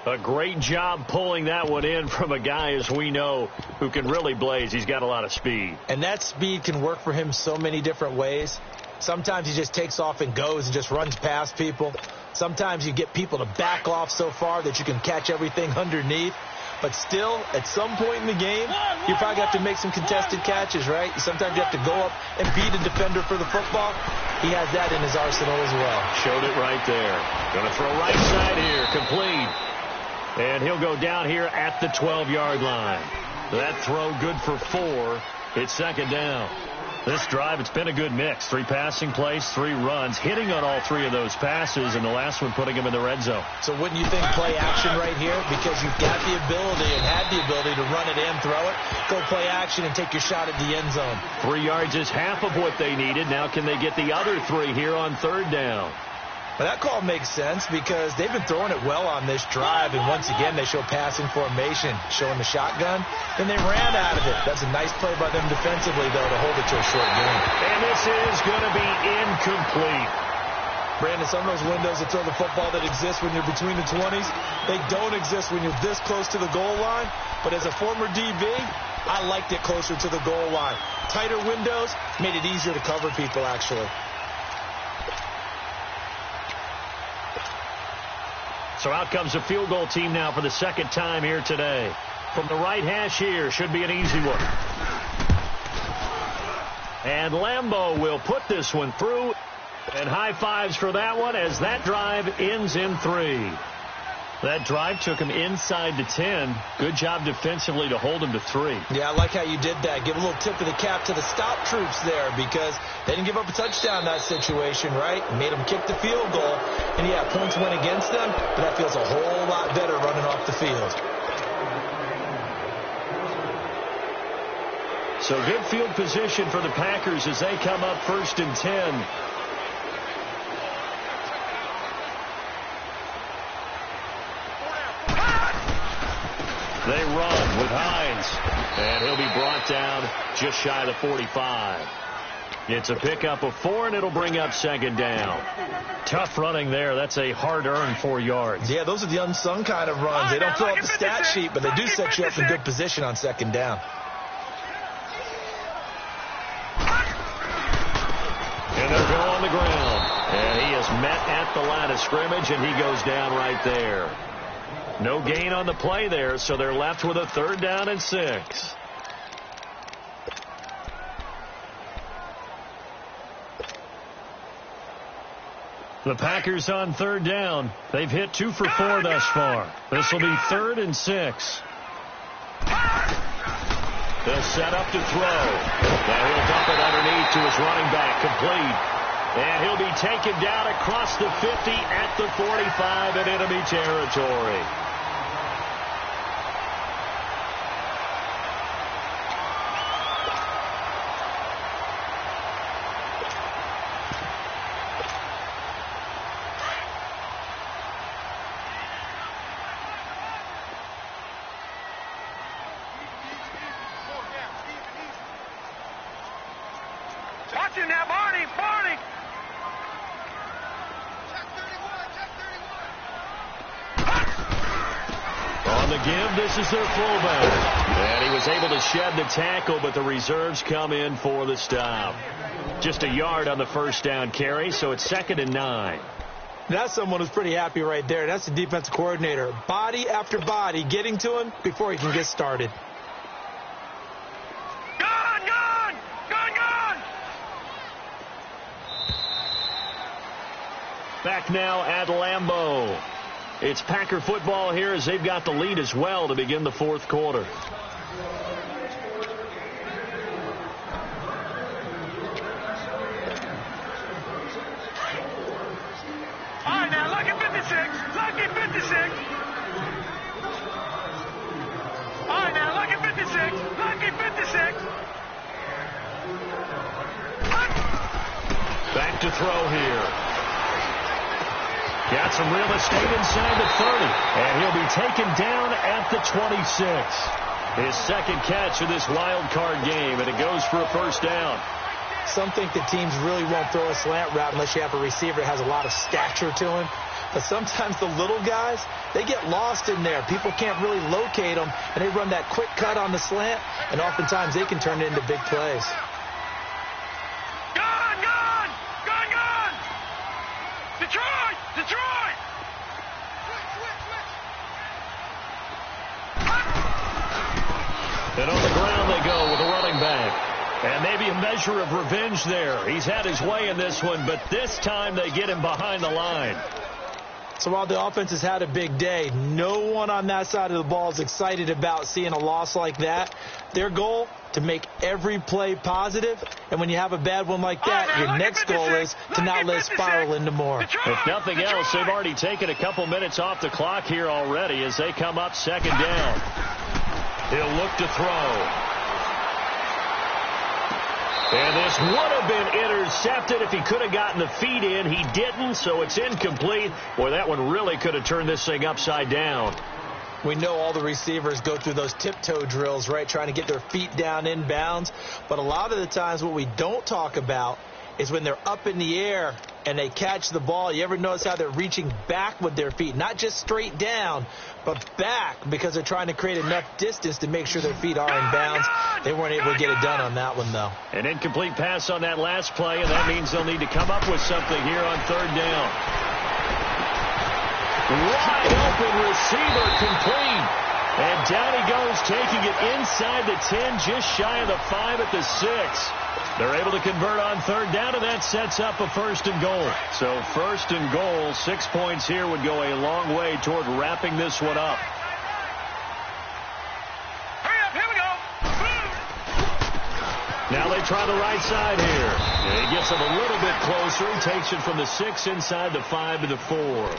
A great job pulling that one in from a guy, as we know, who can really blaze. He's got a lot of speed. And that speed can work for him so many different ways. Sometimes he just takes off and goes and just runs past people. Sometimes you get people to back off so far that you can catch everything underneath. But still, at some point in the game, you probably have to make some contested catches, right? Sometimes you have to go up and beat a defender for the football. He has that in his arsenal as well. Showed it right there. Going to throw right side here. Complete. And he'll go down here at the 12-yard line. That throw good for 4. It's 2nd down. This drive, it's been a good mix. 3 passing plays, 3 runs, hitting on all 3 of those passes, and the last one putting him in the red zone. So wouldn't you think play action right here? Because you've got the ability and had the ability to run it in, throw it, go play action, and take your shot at the end zone. 3 yards is half of what they needed. Now can they get the other 3 here on 3rd down? Well, that call makes sense because they've been throwing it well on this drive, and once again they show passing formation, showing the shotgun, and they ran out of it. That's a nice play by them defensively, though, to hold it to a short game. And this is going to be incomplete. Brandon, some of those windows that throw the football that exist when you're between the 20s, they don't exist when you're this close to the goal line. But as a former DB, I liked it closer to the goal line. Tighter windows made it easier to cover people, actually. So out comes the field goal team now for the 2nd time here today. From the right hash here, should be an easy one. And Lambeau will put this one through. And high fives for that one as that drive ends in 3. That drive took him inside the 10. Good job defensively to hold him to 3. Yeah, I like how you did that. Give a little tip of the cap to the stop troops there because they didn't give up a touchdown in that situation, right? Made them kick the field goal. And, yeah, points went against them, but that feels a whole lot better running off the field. So good field position for the Packers as they come up 1st and 10. They run with Hines, and he'll be brought down just shy of the 45. It's a pickup of 4, and it'll bring up 2nd down. Tough running there. That's a hard-earned 4 yards. Yeah, those are the unsung kind of runs. They don't fill up the stat sheet, but they do set you up in good position on 2nd down. And they'll go on the ground. And he is met at the line of scrimmage, and he goes down right there. No gain on the play there, so they're left with a 3rd down and 6. The Packers on 3rd down. They've hit 2 for 4 thus far. This will be 3rd and 6. They'll set up to throw. Now he'll dump it underneath to his running back, complete. And he'll be taken down across the 50 at the 45 in enemy territory. Watch him now, Barney! On the give, this is their fullback. And he was able to shed the tackle, but the reserves come in for the stop. Just a yard on the 1st down carry, so it's 2nd and 9. That's someone who's pretty happy right there. That's the defensive coordinator. Body after body getting to him before he can get started. Back now at Lambeau. It's Packer football here as they've got the lead as well to begin the 4th quarter. All right, now, lucky 56. Lucky 56. All right, now, lucky 56. Lucky 56. Back to throw here. Got some real estate inside the 30. And he'll be taken down at the 26. His second catch of this wild card game, and it goes for a first down. Some think that teams really won't throw a slant route unless you have a receiver that has a lot of stature to him. But sometimes the little guys, they get lost in there. People can't really locate them, and they run that quick cut on the slant, and oftentimes they can turn it into big plays. Detroit! Detroit! And on the ground they go with a running back. And maybe a measure of revenge there. He's had his way in this one, but this time they get him behind the line. So while the offense has had a big day, no one on that side of the ball is excited about seeing a loss like that. Their goal, to make every play positive. And when you have a bad one like that, your next goal is to not let it spiral into more. If nothing else, they've already taken a couple minutes off the clock here already as they come up second down. He'll look to throw. And this would have been intercepted if he could have gotten the feet in. He didn't, so it's incomplete. Boy, that one really could have turned this thing upside down. We know all the receivers go through those tiptoe drills, right, trying to get their feet down in bounds. But a lot of the times what we don't talk about is when they're up in the air and they catch the ball. You ever notice how they're reaching back with their feet? Not just straight down, but back, because they're trying to create enough distance to make sure their feet are in bounds. They weren't able to get it done on that one, though. An incomplete pass on that last play, and that means they'll need to come up with something here on third down. Wide open receiver complete. And down he goes, taking it inside the 10, just shy of the 5 at the 6. They're able to convert on third down, and that sets up a first and goal. So first and goal, 6 points here would go a long way toward wrapping this one up. Hurry up, here we go. Now they try the right side here. And he gets him a little bit closer. He takes it from the 6 inside the 5 to the 4.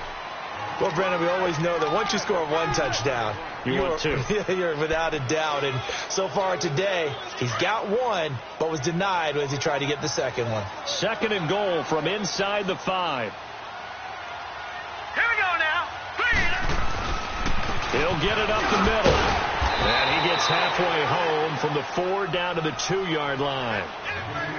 Well, Brandon, we always know that once you score one touchdown, you're without a doubt. And so far today, he's got one, but was denied as he tried to get the second one. Second and goal from inside the 5. Here we go now. He'll get it up the middle. And he gets halfway home from the 4 down to the 2-yard line.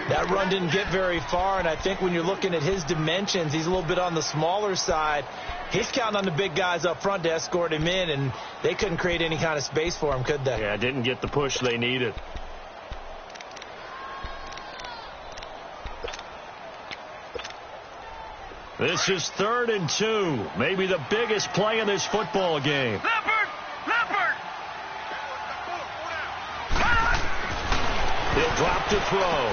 That run didn't get very far, and I think when you're looking at his dimensions, he's a little bit on the smaller side. He's counting on the big guys up front to escort him in, and they couldn't create any kind of space for him, could they? Yeah, didn't get the push they needed. This is 3rd and 2. Maybe the biggest play in this football game. Leopard! He'll drop to throw.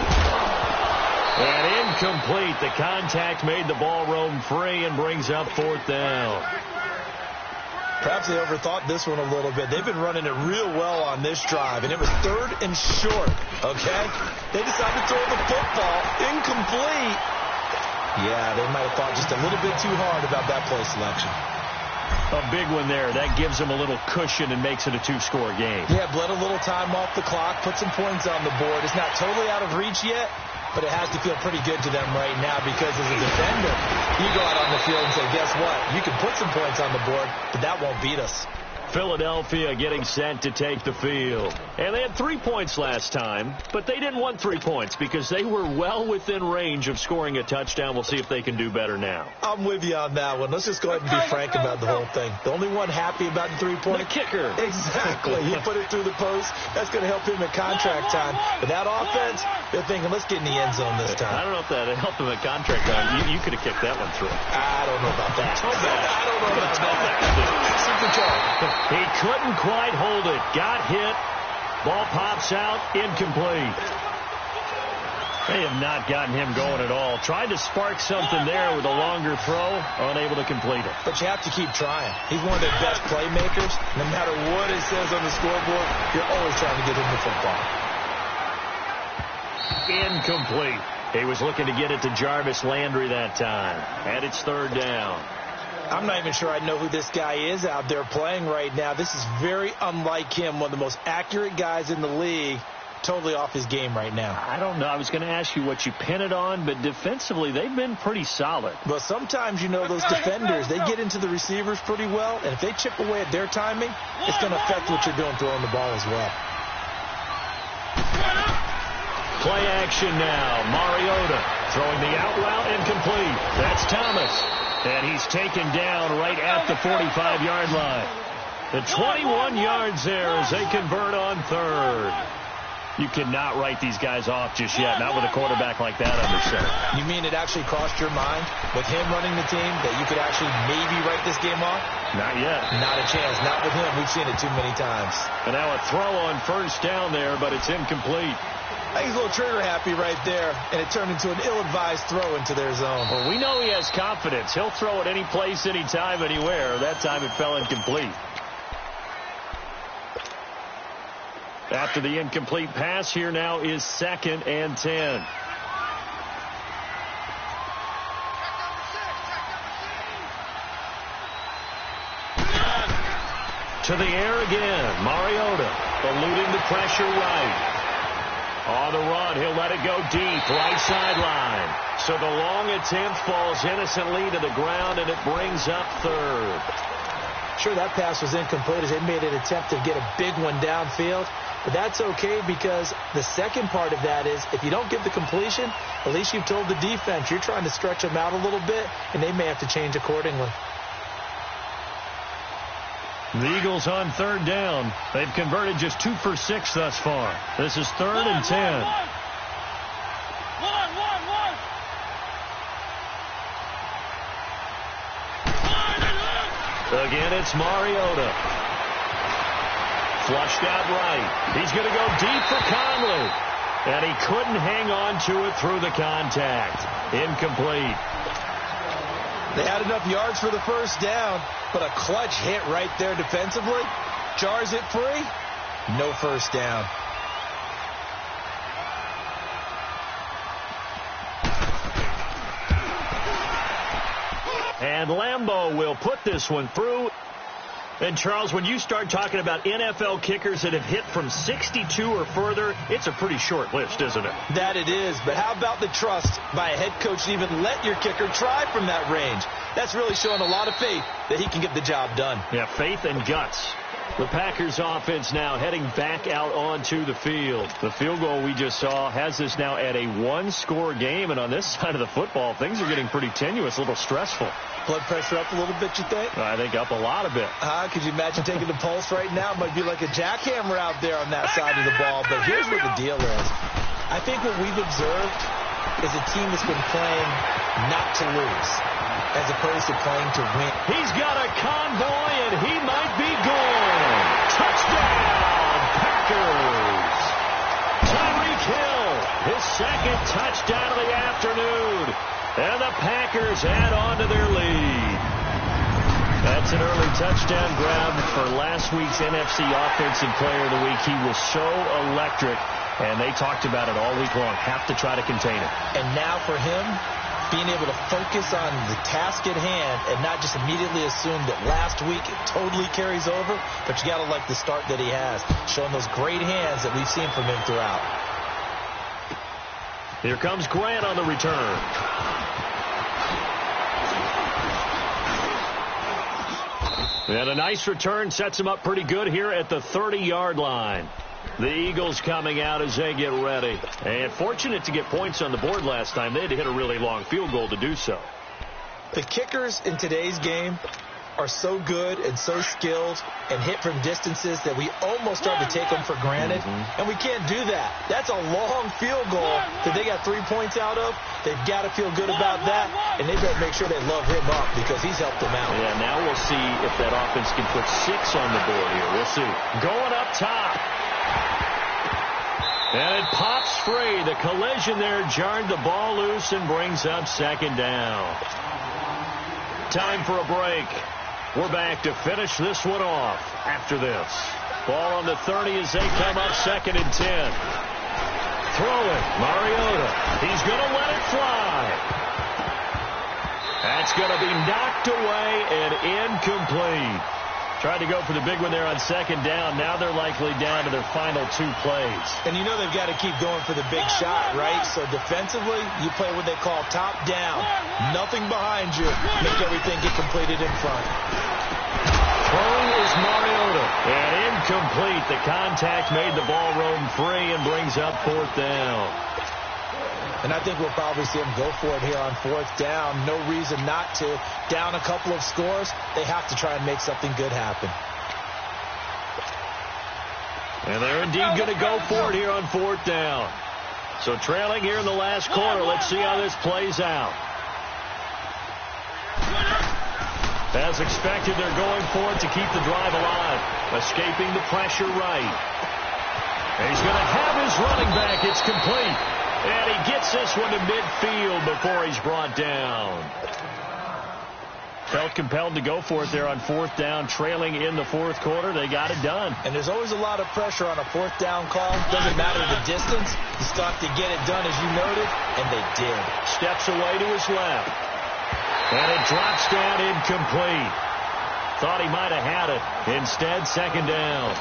And incomplete. The contact made the ball roam free and brings up 4th down. Perhaps they overthought this one a little bit. They've been running it real well on this drive, and it was 3rd and short, okay? They decided to throw the football. Incomplete. Yeah, they might have thought just a little bit too hard about that play selection. A big one there. That gives them a little cushion and makes it a 2-score game. Yeah, bled a little time off the clock, put some points on the board. It's not totally out of reach yet, but it has to feel pretty good to them right now because as a defender, you go out on the field and say, guess what? You can put some points on the board, but that won't beat us. Philadelphia getting set to take the field. And they had 3 points last time, but they didn't want 3 points because they were well within range of scoring a touchdown. We'll see if they can do better now. I'm with you on that one. Let's just go ahead and be frank about the whole thing. The only one happy about the 3-point. The kicker. Exactly. He put it through the post. That's going to help him at contract time. But that offense, they're thinking, let's get in the end zone this time. I don't know if that helped him at contract time. You could have kicked that one through. I don't know about that. I don't know about that. Super job. He couldn't quite hold it. Got hit. Ball pops out. Incomplete. They have not gotten him going at all. Tried to spark something there with a longer throw. Unable to complete it. But you have to keep trying. He's one of their best playmakers. No matter what it says on the scoreboard, you're always trying to get him the football. Incomplete. He was looking to get it to Jarvis Landry that time. And it's 3rd down. I'm not even sure I know who this guy is out there playing right now. This is very unlike him, one of the most accurate guys in the league. totally off his game right now. I don't know. I was going to ask you what you pin it on, but defensively, they've been pretty solid. But sometimes, you know, those defenders, they get into the receivers pretty well, and if they chip away at their timing, it's going to affect what you're doing throwing the ball as well. Play action now. Mariota throwing the out route incomplete. That's Thomas. And he's taken down right at the 45-yard line. The 21 yards there as they convert on third. You cannot write these guys off just yet, not with a quarterback like that under center. You mean it actually crossed your mind with him running the team that you could actually maybe write this game off? Not yet. Not a chance. Not with him. We've seen it too many times. And now a throw on first down there, but it's incomplete. I think he's a little trigger happy right there, and it turned into an ill-advised throw into their zone. Well, we know he has confidence. He'll throw it any place, anytime, anywhere. That time it fell incomplete. After the incomplete pass, here now is 2nd and 10. To the air again. Mariota eluding the pressure right. On the run, he'll let it go deep, right sideline. So the long attempt falls innocently to the ground, and it brings up third. Sure, that pass was incomplete as they made an attempt to get a big one downfield. But that's okay because the second part of that is if you don't get the completion, at least you've told the defense you're trying to stretch them out a little bit, and they may have to change accordingly. The Eagles on third down. They've converted just 2 for 6 thus far. This is 3rd and 10. Again, it's Mariota. Flushed out right. He's going to go deep for Conley. And he couldn't hang on to it through the contact. Incomplete. They had enough yards for the first down, but a clutch hit right there defensively. Jars it free. No first down. And Lambeau will put this one through. And, Charles, when you start talking about NFL kickers that have hit from 62 or further, it's a pretty short list, isn't it? That it is. But how about the trust by a head coach to even let your kicker try from that range? That's really showing a lot of faith that he can get the job done. Yeah, faith and guts. The Packers offense now heading back out onto the field. The field goal we just saw has this now at a one-score game. And on this side of the football, things are getting pretty tenuous, a little stressful. Blood pressure up a little bit, you think? I think up a lot of it. Could you imagine taking the pulse right now? It might be like a jackhammer out there on that side of the ball. But here's what the deal is. I think what we've observed is a team that's been playing not to lose as opposed to playing to win. He's got a convoy, and he might be gone. Touchdown, Packers. Tyreek Hill, his 2nd touchdown of the afternoon. And the Packers add on to their lead. That's an early touchdown grab for last week's NFC Offensive Player of the Week. He was so electric, and they talked about it all week long. Have to try to contain it. And now for him, being able to focus on the task at hand and not just immediately assume that last week it totally carries over, but you got to like the start that he has, showing those great hands that we've seen from him throughout. Here comes Grant on the return. And a nice return sets him up pretty good here at the 30-yard line. The Eagles coming out as they get ready. And fortunate to get points on the board last time. They had to hit a really long field goal to do so. The kickers in today's game are so good and so skilled and hit from distances that we almost start to take them for granted. And we can't do that. That's a long field goal that they got 3 points out of. They've got to feel good about that, and they better make sure they love him up because he's helped them out. Yeah, now we'll see if that offense can put 6 on the board here. We'll see. Going up top. And it pops free. The collision there jarred the ball loose and brings up 2nd down. Time for a break. We're back to finish this one off after this. Ball on the 30 as they come up 2nd and 10. Throw it, Mariota. He's going to let it fly. That's going to be knocked away and incomplete. Tried to go for the big one there on second down. Now they're likely down to their final 2 plays. And you know they've got to keep going for the big shot, right? So defensively, you play what they call top down. Nothing behind you. Make everything get completed in front. Throwing is Mariota. And incomplete. The contact made the ball roam free and brings up 4th down. And I think we'll probably see them go for it here on 4th down. No reason not to. Down a couple of scores, they have to try and make something good happen. And they're indeed going to go for it here on 4th down. So trailing here in the last quarter. Let's see how this plays out. As expected, they're going for it to keep the drive alive. Escaping the pressure right. And he's going to have his running back. It's complete. And he gets this one to midfield before he's brought down. Felt compelled to go for it there on 4th down, trailing in the 4th quarter. They got it done. And there's always a lot of pressure on a 4th down call. Doesn't matter the distance. You still have to get it done, as you noted, and they did. Steps away to his left. And it drops down incomplete. Thought he might have had it. Instead, second down.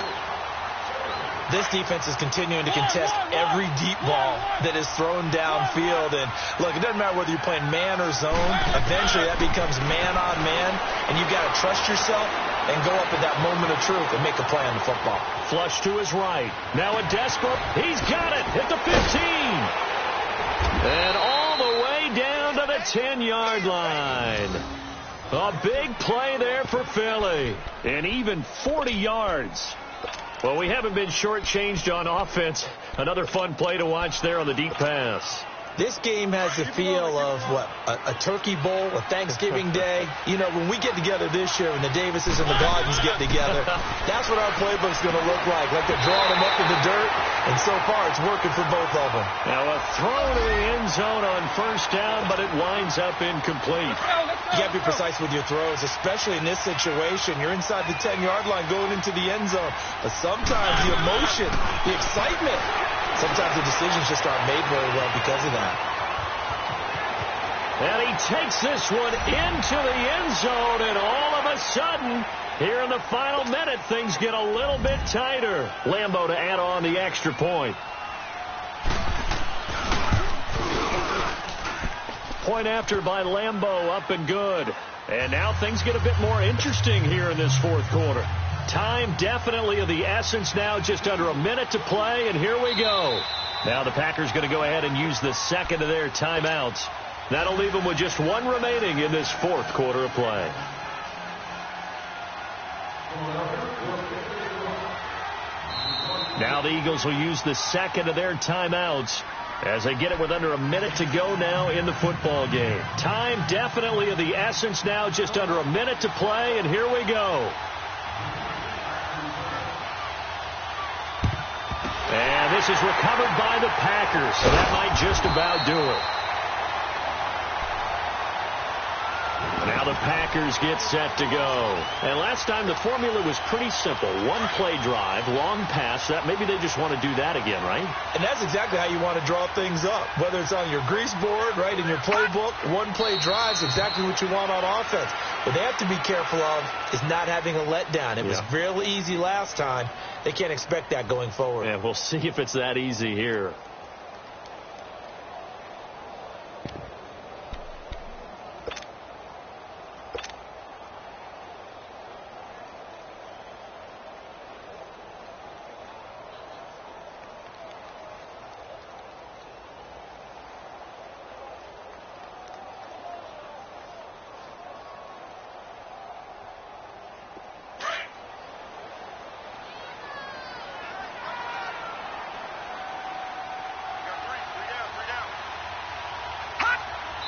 This defense is continuing to contest every deep ball that is thrown downfield. And, look, it doesn't matter whether you're playing man or zone. Eventually, that becomes man on man. And you've got to trust yourself and go up at that moment of truth and make a play on the football. Flush to his right. Now a desperate. He's got it at the 15. And all the way down to the 10-yard line. A big play there for Philly. And even 40 yards. Well, we haven't been shortchanged on offense. Another fun play to watch there on the deep pass. This game has the feel of, what, a turkey bowl, a Thanksgiving day. You know, when we get together this year and the Davises and the Gardens get together, that's what our playbook's going to look like they're drawing them up in the dirt, and so far it's working for both of them. Now a throw to the end zone on 1st down, but it winds up incomplete. You got to be precise with your throws, especially in this situation. You're inside the 10-yard line going into the end zone, but sometimes the emotion, the excitement, sometimes the decisions just aren't made very well because of that. And he takes this one into the end zone, and all of a sudden, here in the final minute, things get a little bit tighter. Lambeau to add on the extra point. Point after by Lambeau, up and good. And now things get a bit more interesting here in this 4th quarter. Time definitely of the essence now, just under a minute to play, and here we go. Now the Packers going to go ahead and use the second of their timeouts. That'll leave them with just one remaining in this 4th quarter of play. Now the Eagles will use the second of their timeouts as they get it with under a minute to go now in the football game. Time definitely of the essence now, just under a minute to play, and here we go. And this is recovered by the Packers, so that might just about do it. Now the Packers get set to go. And last time the formula was pretty simple. One play drive, long pass. That maybe they just want to do that again, right? And that's exactly how you want to draw things up. Whether it's on your grease board, right, in your playbook, one play drive is exactly what you want on offense. What they have to be careful of is not having a letdown. It was real easy last time. They can't expect that going forward. Yeah, we'll see if it's that easy here.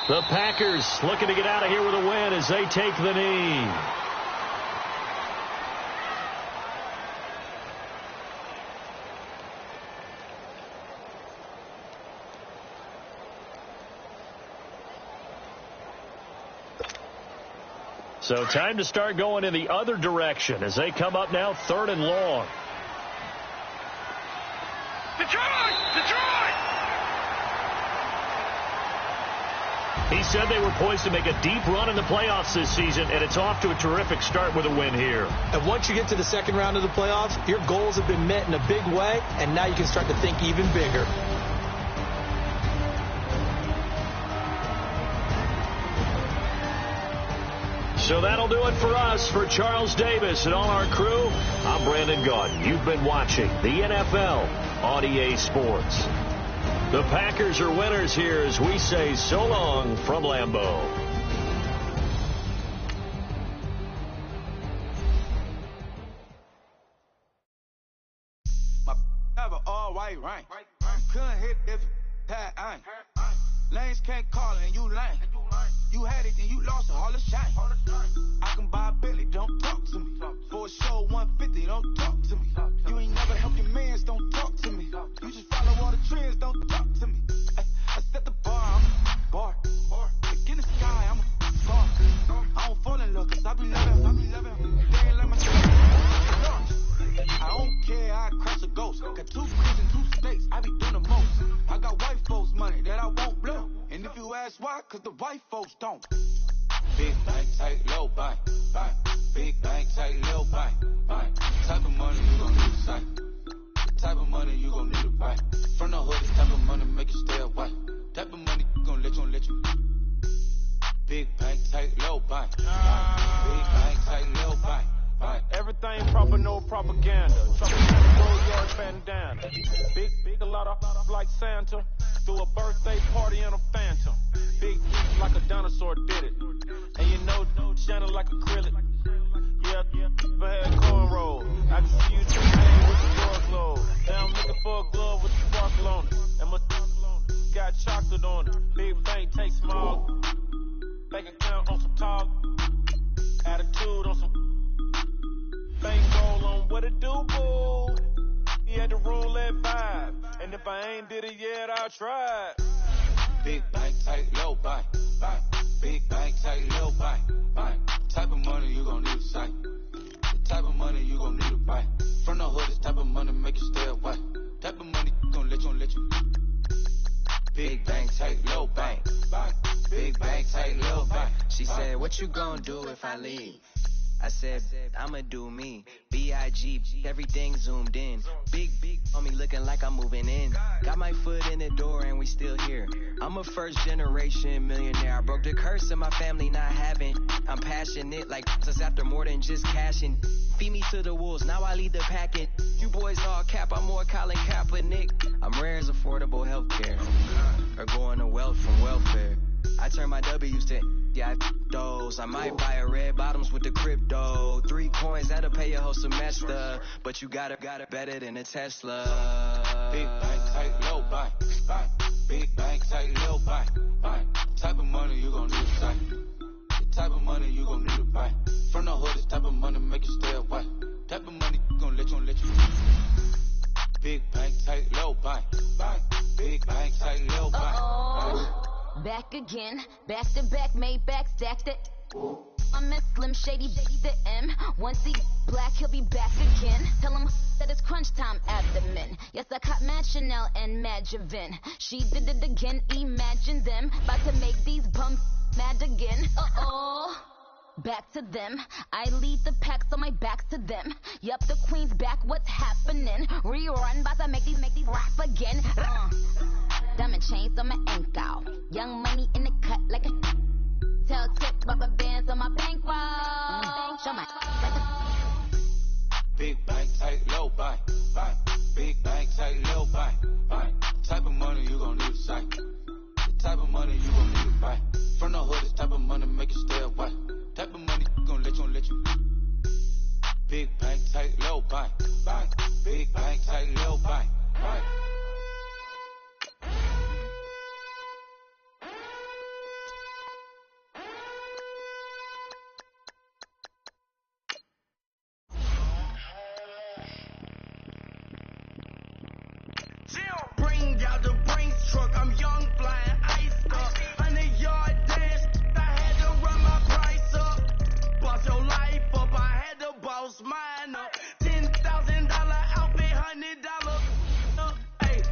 The Packers looking to get out of here with a win as they take the knee. So time to start going in the other direction as they come up now 3rd and long. He said they were poised to make a deep run in the playoffs this season, and it's off to a terrific start with a win here. And once you get to the second round of the playoffs, your goals have been met in a big way, and now you can start to think even bigger. So that'll do it for us. For Charles Davis and all our crew, I'm Brandon Gaudin. You've been watching the NFL on EA Sports. The Packers are winners here as we say so long from Lambeau. My have an all-white ring. Couldn't hit if had ain't. Lanes can't call and you lame. You had it and you lost all the shine. I can buy a Billy, don't talk to me. For a show 150, don't talk to me. You ain't never helped your mans, don't talk to me. You just follow all the trends, don't talk to me. I set the bar, I'm a bar. Look in the sky, I'm a star. I don't fall in love, cause I be loving. They ain't like my I don't care, I crush a ghost. Got 2 cribs and 2 states, I be doing the most. I got white folks money that I won't blow. And if you ask why, cause the white folks don't. Big bank, tight, low bank. Big bank, tight, low bank. Type of money you gon' need to sight. The type of money you gon' need to buy. From the hood, this type of money make you stay away. Type of money gon' let you. Big bank, tight, low bank. Big bank, tight, low bank. Everything proper, no propaganda. Tropicana, gold yard bandana. Big, a lot of like Santa. Threw a birthday party in a phantom. Big like a dinosaur did it. And you know, shining like acrylic. Yeah, I had cornrow. I can see you hang with the door closed. Now I'm looking for a glove with the sparkle on it. And my got chocolate on it. Big bank take small. Bank account on some talk. Attitude on some. Bankroll on what it do, boo. He had to rule that vibe. And if I ain't did it yet, I'll try. Big bank, tight, low bank. Big bank, tight, low bank. Type of money you gon' need to sight. The type of money you gon' need to buy. From the hood, this type of money make you stay away. Type of money gon' let you. Big bank, tight, low bank. Big bank, tight, low bank. She said, what you gon' do if I leave? I said, I'ma do me. B.I.G. Everything zoomed in. Big on me looking like I'm moving in. Got my foot in the door and we still here. I'm a first generation millionaire. I broke the curse of my family not having. I'm passionate like us after more than just cashing. Feed me to the wolves, now I lead the packet. You boys all cap, I'm more Colin Kaepernick. I'm rare as affordable healthcare. Or going to wealth from welfare. I turn my W's to those. I might buy a red bottoms with the crypto. 3 coins, that'll pay your whole semester. But you got it better than a Tesla. Big bank, tight, low bank. Big bank, tight, low bank. Type of money you gon' need to sight. The type of money you gon' need to buy. From the hood, this type of money make you stay away. Type of money gon' let you. Big bank, tight, low bank. Big bank, tight, low bank. Back again, back to back, made back, stacked it. I'm a Slim Shady, baby, the M. Once he black, he'll be back again. Tell him that it's crunch time at the men. Yes, I caught Mad Chanel and Mad Javin. She did it again, imagine them. About to make these bums mad again. Back to them. I lead the pack, so my back's to them. Yup, the queen's back, what's happening? Rerun, about to make these rap again. Diamond chains on my ankle. Young money in the cut like a tell tip, rubber bands on my bankroll. Show my Big bank, tight, low bank. Big bank, tight, low bank. Type of money you gon' need to sight. The type of money you gon' need to buy. From the hood, this type of money make you stay away. Type of money gon' let you. Big bank, tight, low bank. Big bank, tight, low bank. Bring out the Brinks truck, I'm young, flying iced up. 100-yard dash, I had to run my price up. Boss your life up, I had to boss mine up. $10,000 outfit, $100 up. Hey,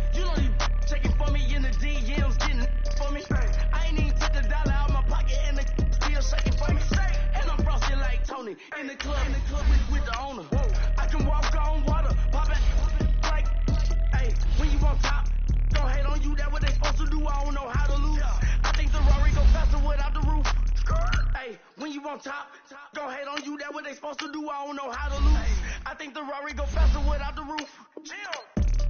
top, gon' hate on you, that what they supposed to do, I don't know how to lose. I think the Rari go faster without the roof. Chill.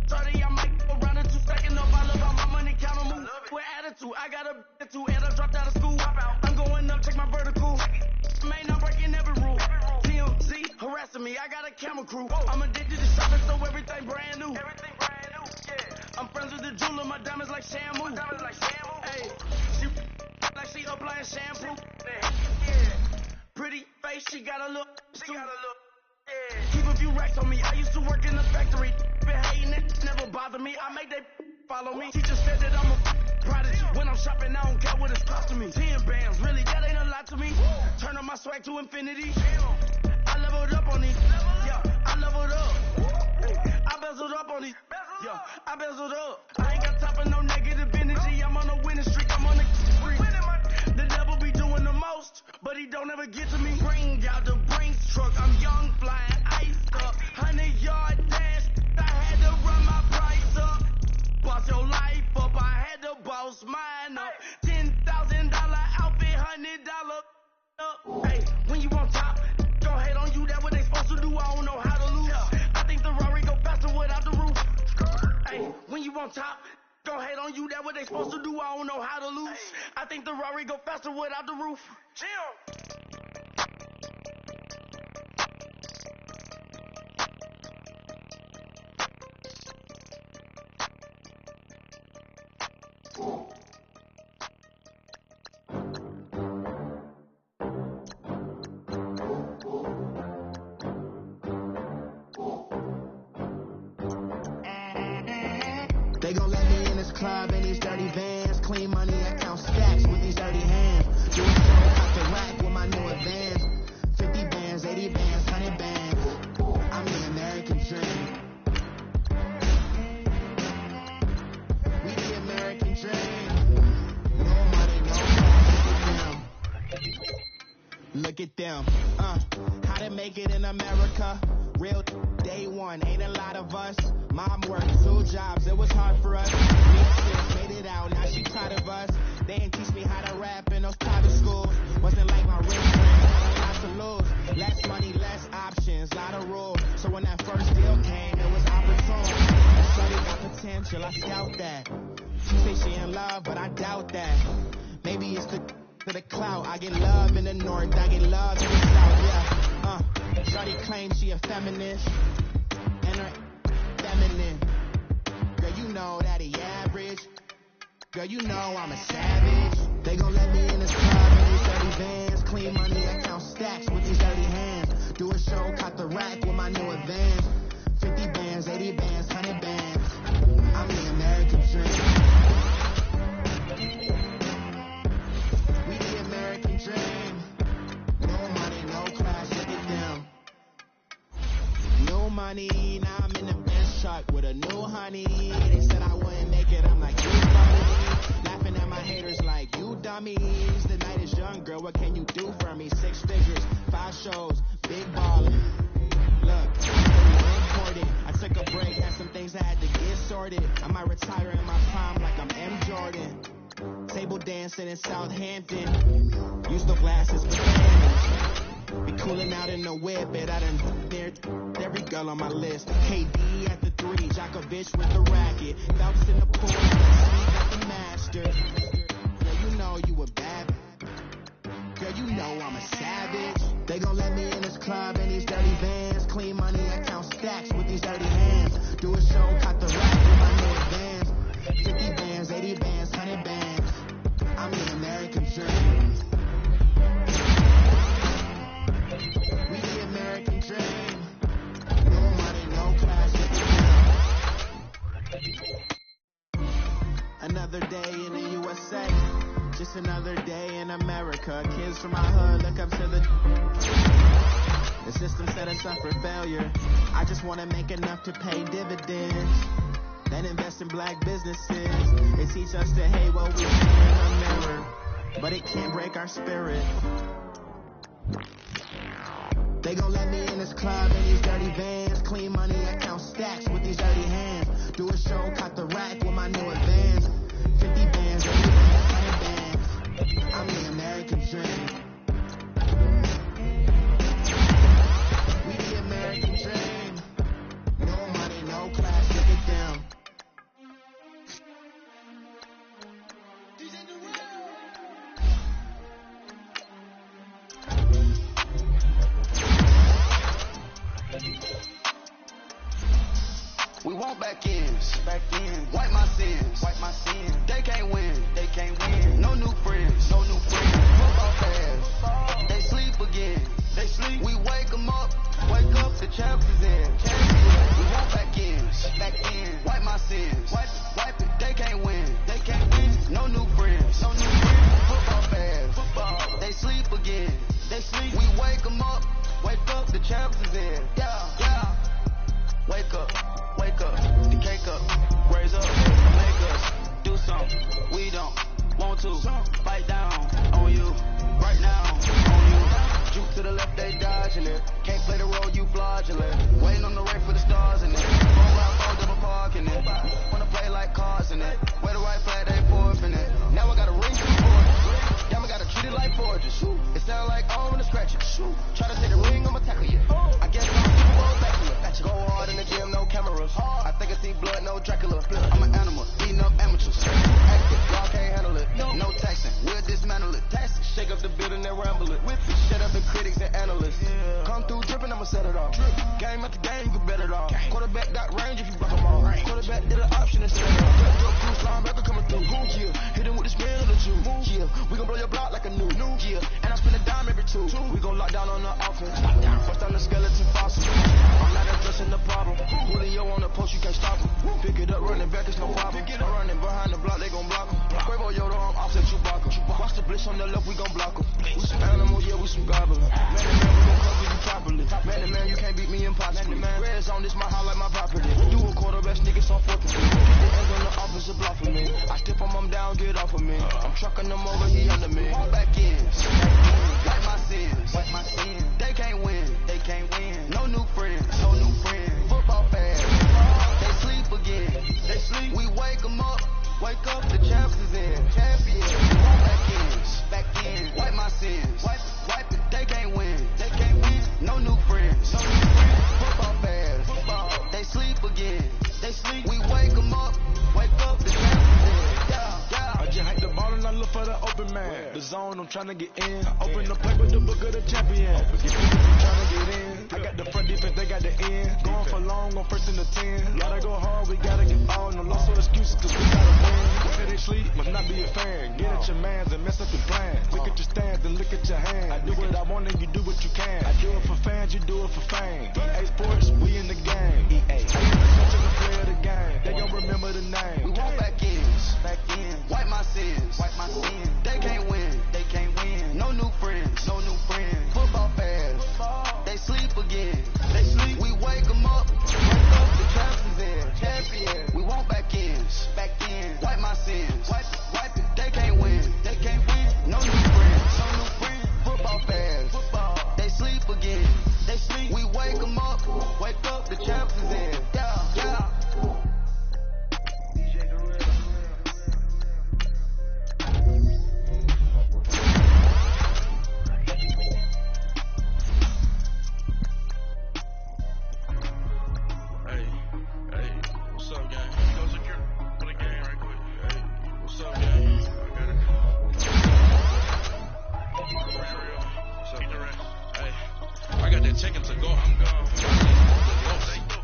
30, I might go around in 2 seconds up. I love how my money count on move. With attitude, I got a attitude, and I dropped out of school. I'm going up, check my vertical. Man, I'm breaking every rule. TMZ harassing me, I got a camera crew. I'm addicted to shopping, so everything brand new. I'm friends with the jeweler, my diamonds like Shamu. Hey, she like she applying shampoo. Pretty face, she got a look. Keep a few racks on me. I used to work in the factory. Been hating it, never bother me. I make they follow me. Teacher said that I'm a prodigy. When I'm shopping, I don't care what it's costing me. 10 bands, really, that ain't a lot to me. Turn up my swag to infinity. I leveled up on these. Yeah, I leveled up. I bezeled up on these. Yeah, I bezeled up. I ain't got time for no negative energy. I'm on a winning streak. I'm on a free. The devil be doing the most, but he don't ever get to me. Bring out the Brinks truck. I'm young, flying, iced up. 100-yard dash. I had to run my price up. Boss your life up. I had to boss mine up. $10,000 outfit, $100 up. Hey, when you on top, gon' hate on you. That what they supposed to do. I don't know how to lose. I think the Rari go faster without the roof. Hey, when you on top, gon' hate on you. That what they supposed to do. I don't know how to lose. I think the Rari go faster without the roof. Chill. They gon' let me in this club in these dirty vans. Clean money, I count stacks with these dirty hands. Do a show off the rack with my new advance. 50 bands, 80 bands, 100 bands. I'm the American dream. We the American dream. No money, no cash. Look at them. How to make it in America. Real day one, ain't a lot of us. Mom worked 2 jobs, it was hard for us. Me and sis made it out, now she proud of us. They didn't teach me how to rap in those private schools. Wasn't like my rich friends, had a lot to lose. Less money, less options, lot of rules. So when that first deal came, it was opportune. That shorty got potential, I scout that. She say she in love, but I doubt that. Maybe it's the clout. I get love in the north, I get love in the south, yeah. Shorty claims she a feminist, and her feminine. Girl, you know that he average. Girl, you know I'm a savage. They gon' let me in this club in these dirty vans. Clean money, I count stacks with these dirty hands. Do a show, caught the rack with my new advance. 50 bands, 80 bands, 100 bands. I'm the American dream. We the American dream. No money, no class, look at them. No money, now I'm in the Benz truck with a new honey. They said I wouldn't make it, I'm like, you funny. Laughing at my haters like, you dummies. The night is young, girl, what can you do for me? 6 figures, 5 shows, big ballin'. Look, I'm important. I took a break, had some things I had to get sorted. I might retire in my prime like I'm M. Jordan. Table dancing in Southampton. Use the glasses for banners. Be coolin' out in the whip, but I done dared every girl on my list. KD at the 3, Djokovic with the racket. Phelps in the pool, Steve at the Masters. Girl, you know you a bad. Girl, you know I'm a savage. They gon' let me in this club in these dirty vans. Clean money, I count stacks with these dirty hands. Do a show, caught the rack with my new advance. 50 bands, 80 bands, 100 bands. I'm the American dream. We the American dream. No money, no class, another day in the USA. Just another day in America. Kids from my hood look up to the system set us up for failure. I just want to make enough to pay dividends, then invest in black businesses. They teach us to hate what we see in the mirror, but it can't break our spirit. They gon' let me in this club in these dirty vans. Clean money, I count stacks with these dirty hands. Do a show, caught the rack with my new advance. 50 bands, 80 bands, 100 bands. I'm the American dream. We want back ends. Wipe my sins. They can't win. No new friends. Football fans. They sleep again. We wake them up. The champs is in. We want back ends. Wipe my sins. Wipe it. They can't win. No new friends. Football fans. They sleep again. We wake them up. The champs is in. Yeah. Wake up. The cake up. Raise up. Make us do something. We don't want to. Bite down on you. Right now on you. Juke to the left, they dodging it. Can't play the role, you fraudulent. Waiting on the right for the stars in it. 4 out, 4 double parking it. Wanna play like cars in it. Wear the right flag, they forfeiting it. Now I got a ring too gorgeous. Damn, I gotta treat it like forges. It sound like all in the scratches. Try to take the ring, I'ma tackle you. I guess I'm Super Bowl bachelor. Go hard in the gym, no cameras. I think I see blood, no Dracula. I'm an animal, beating up amateurs. Active, y'all can't handle it. No taxing, we'll dismantle it. Shake up the building and ramble it. Whip it, shut up the critics and analysts. Come through dripping, I'ma set it off. Game after game, you can bet it off. Quarterback got range if you block them all. Quarterback did an option instead of drop cruise linebacker coming through. Yeah, hit him with the spin of the two. Yeah, we gon' blow your block like a new. Yeah, and I spend a dime every two. We gon' lock down on the offense. Bust down the skeleton fossil. I'm not addressing the problem. Julio on the post, you can't stop him. Pick it up, running back, it's no problem. I'm running behind the block, they gon' block him. Quavo Yoda, I'm offset Chewbacca. Watch the blitz on the left, we gon' block him. We some animals, yeah, we some goblins. Man to man, we gon' cover you properly. Man to man, you can't beat me impossibly. Red zone, this my highlight, my property. Do a quarterback, niggas on 4th and 5. Keep the ends on the offensive block for me. I step on them down, get off of me. I'm trucking them over, he under me. Back ends. Wipe my sins. They can't win. No new friends. Football fans. They sleep again. We wake them up. The champs is in. Champions. We want back ends. Wipe my sins. Wipe it. They can't win. No new friends. Football fans. They sleep again. We wake them up. The champs is in. Yeah. I just hate the ball and I look for the open man. The zone, I'm trying to get in. Open the play with the book of the champion. If you trying to get in, I got the front defense, they got the end. Going for long, on 1st and the 10. Gotta go hard, we gotta get all. No loss or excuses, cause we gotta win. Where they sleep, must not be a fan. Get at your mans and mess up your plans. Look at your stands and look at your hands. I do what I want and you do what you can. I do it for fans, you do it for fame. EA Sports, we in the game. EA, such as a player of the game. They gon' remember the name. We want back ends. Wipe my sins. They can't win. No new friends. Football fans. They sleep again. We wake them up. The champs is in. Champion. We want back ends. Wipe my sins. Wipe it. They can't win. No new friends. Football fans. They sleep again. We wake them up. The champs is in. Yeah. Checking to go, I'm gone.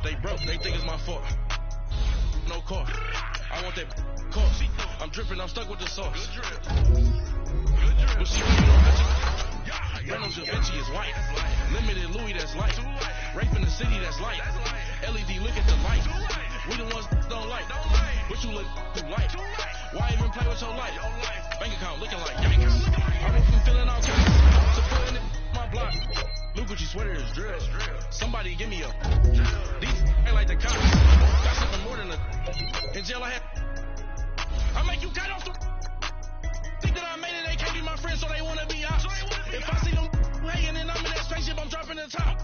They broke, they think it's my fault. No car, I want that course. I'm dripping, I'm stuck with the sauce. But she really don't bet you. Reynolds Da Vinci is white. Limited Louis, that's light. Rape in the city, that's light. LED, look at the light. We the ones don't like. But you look too light. Why even play with your life? Bank account looking like yikes. I went from feeling all kinds to putting it in my block. Blue Gucci sweater is drill. Somebody give me a. These ain't like the cops. Got something more than a. In jail I had. I make you cut off the. Think that I made it, they can't be my friends, so they wanna be out. If I see them hanging and I'm in that spaceship, I'm dropping the top.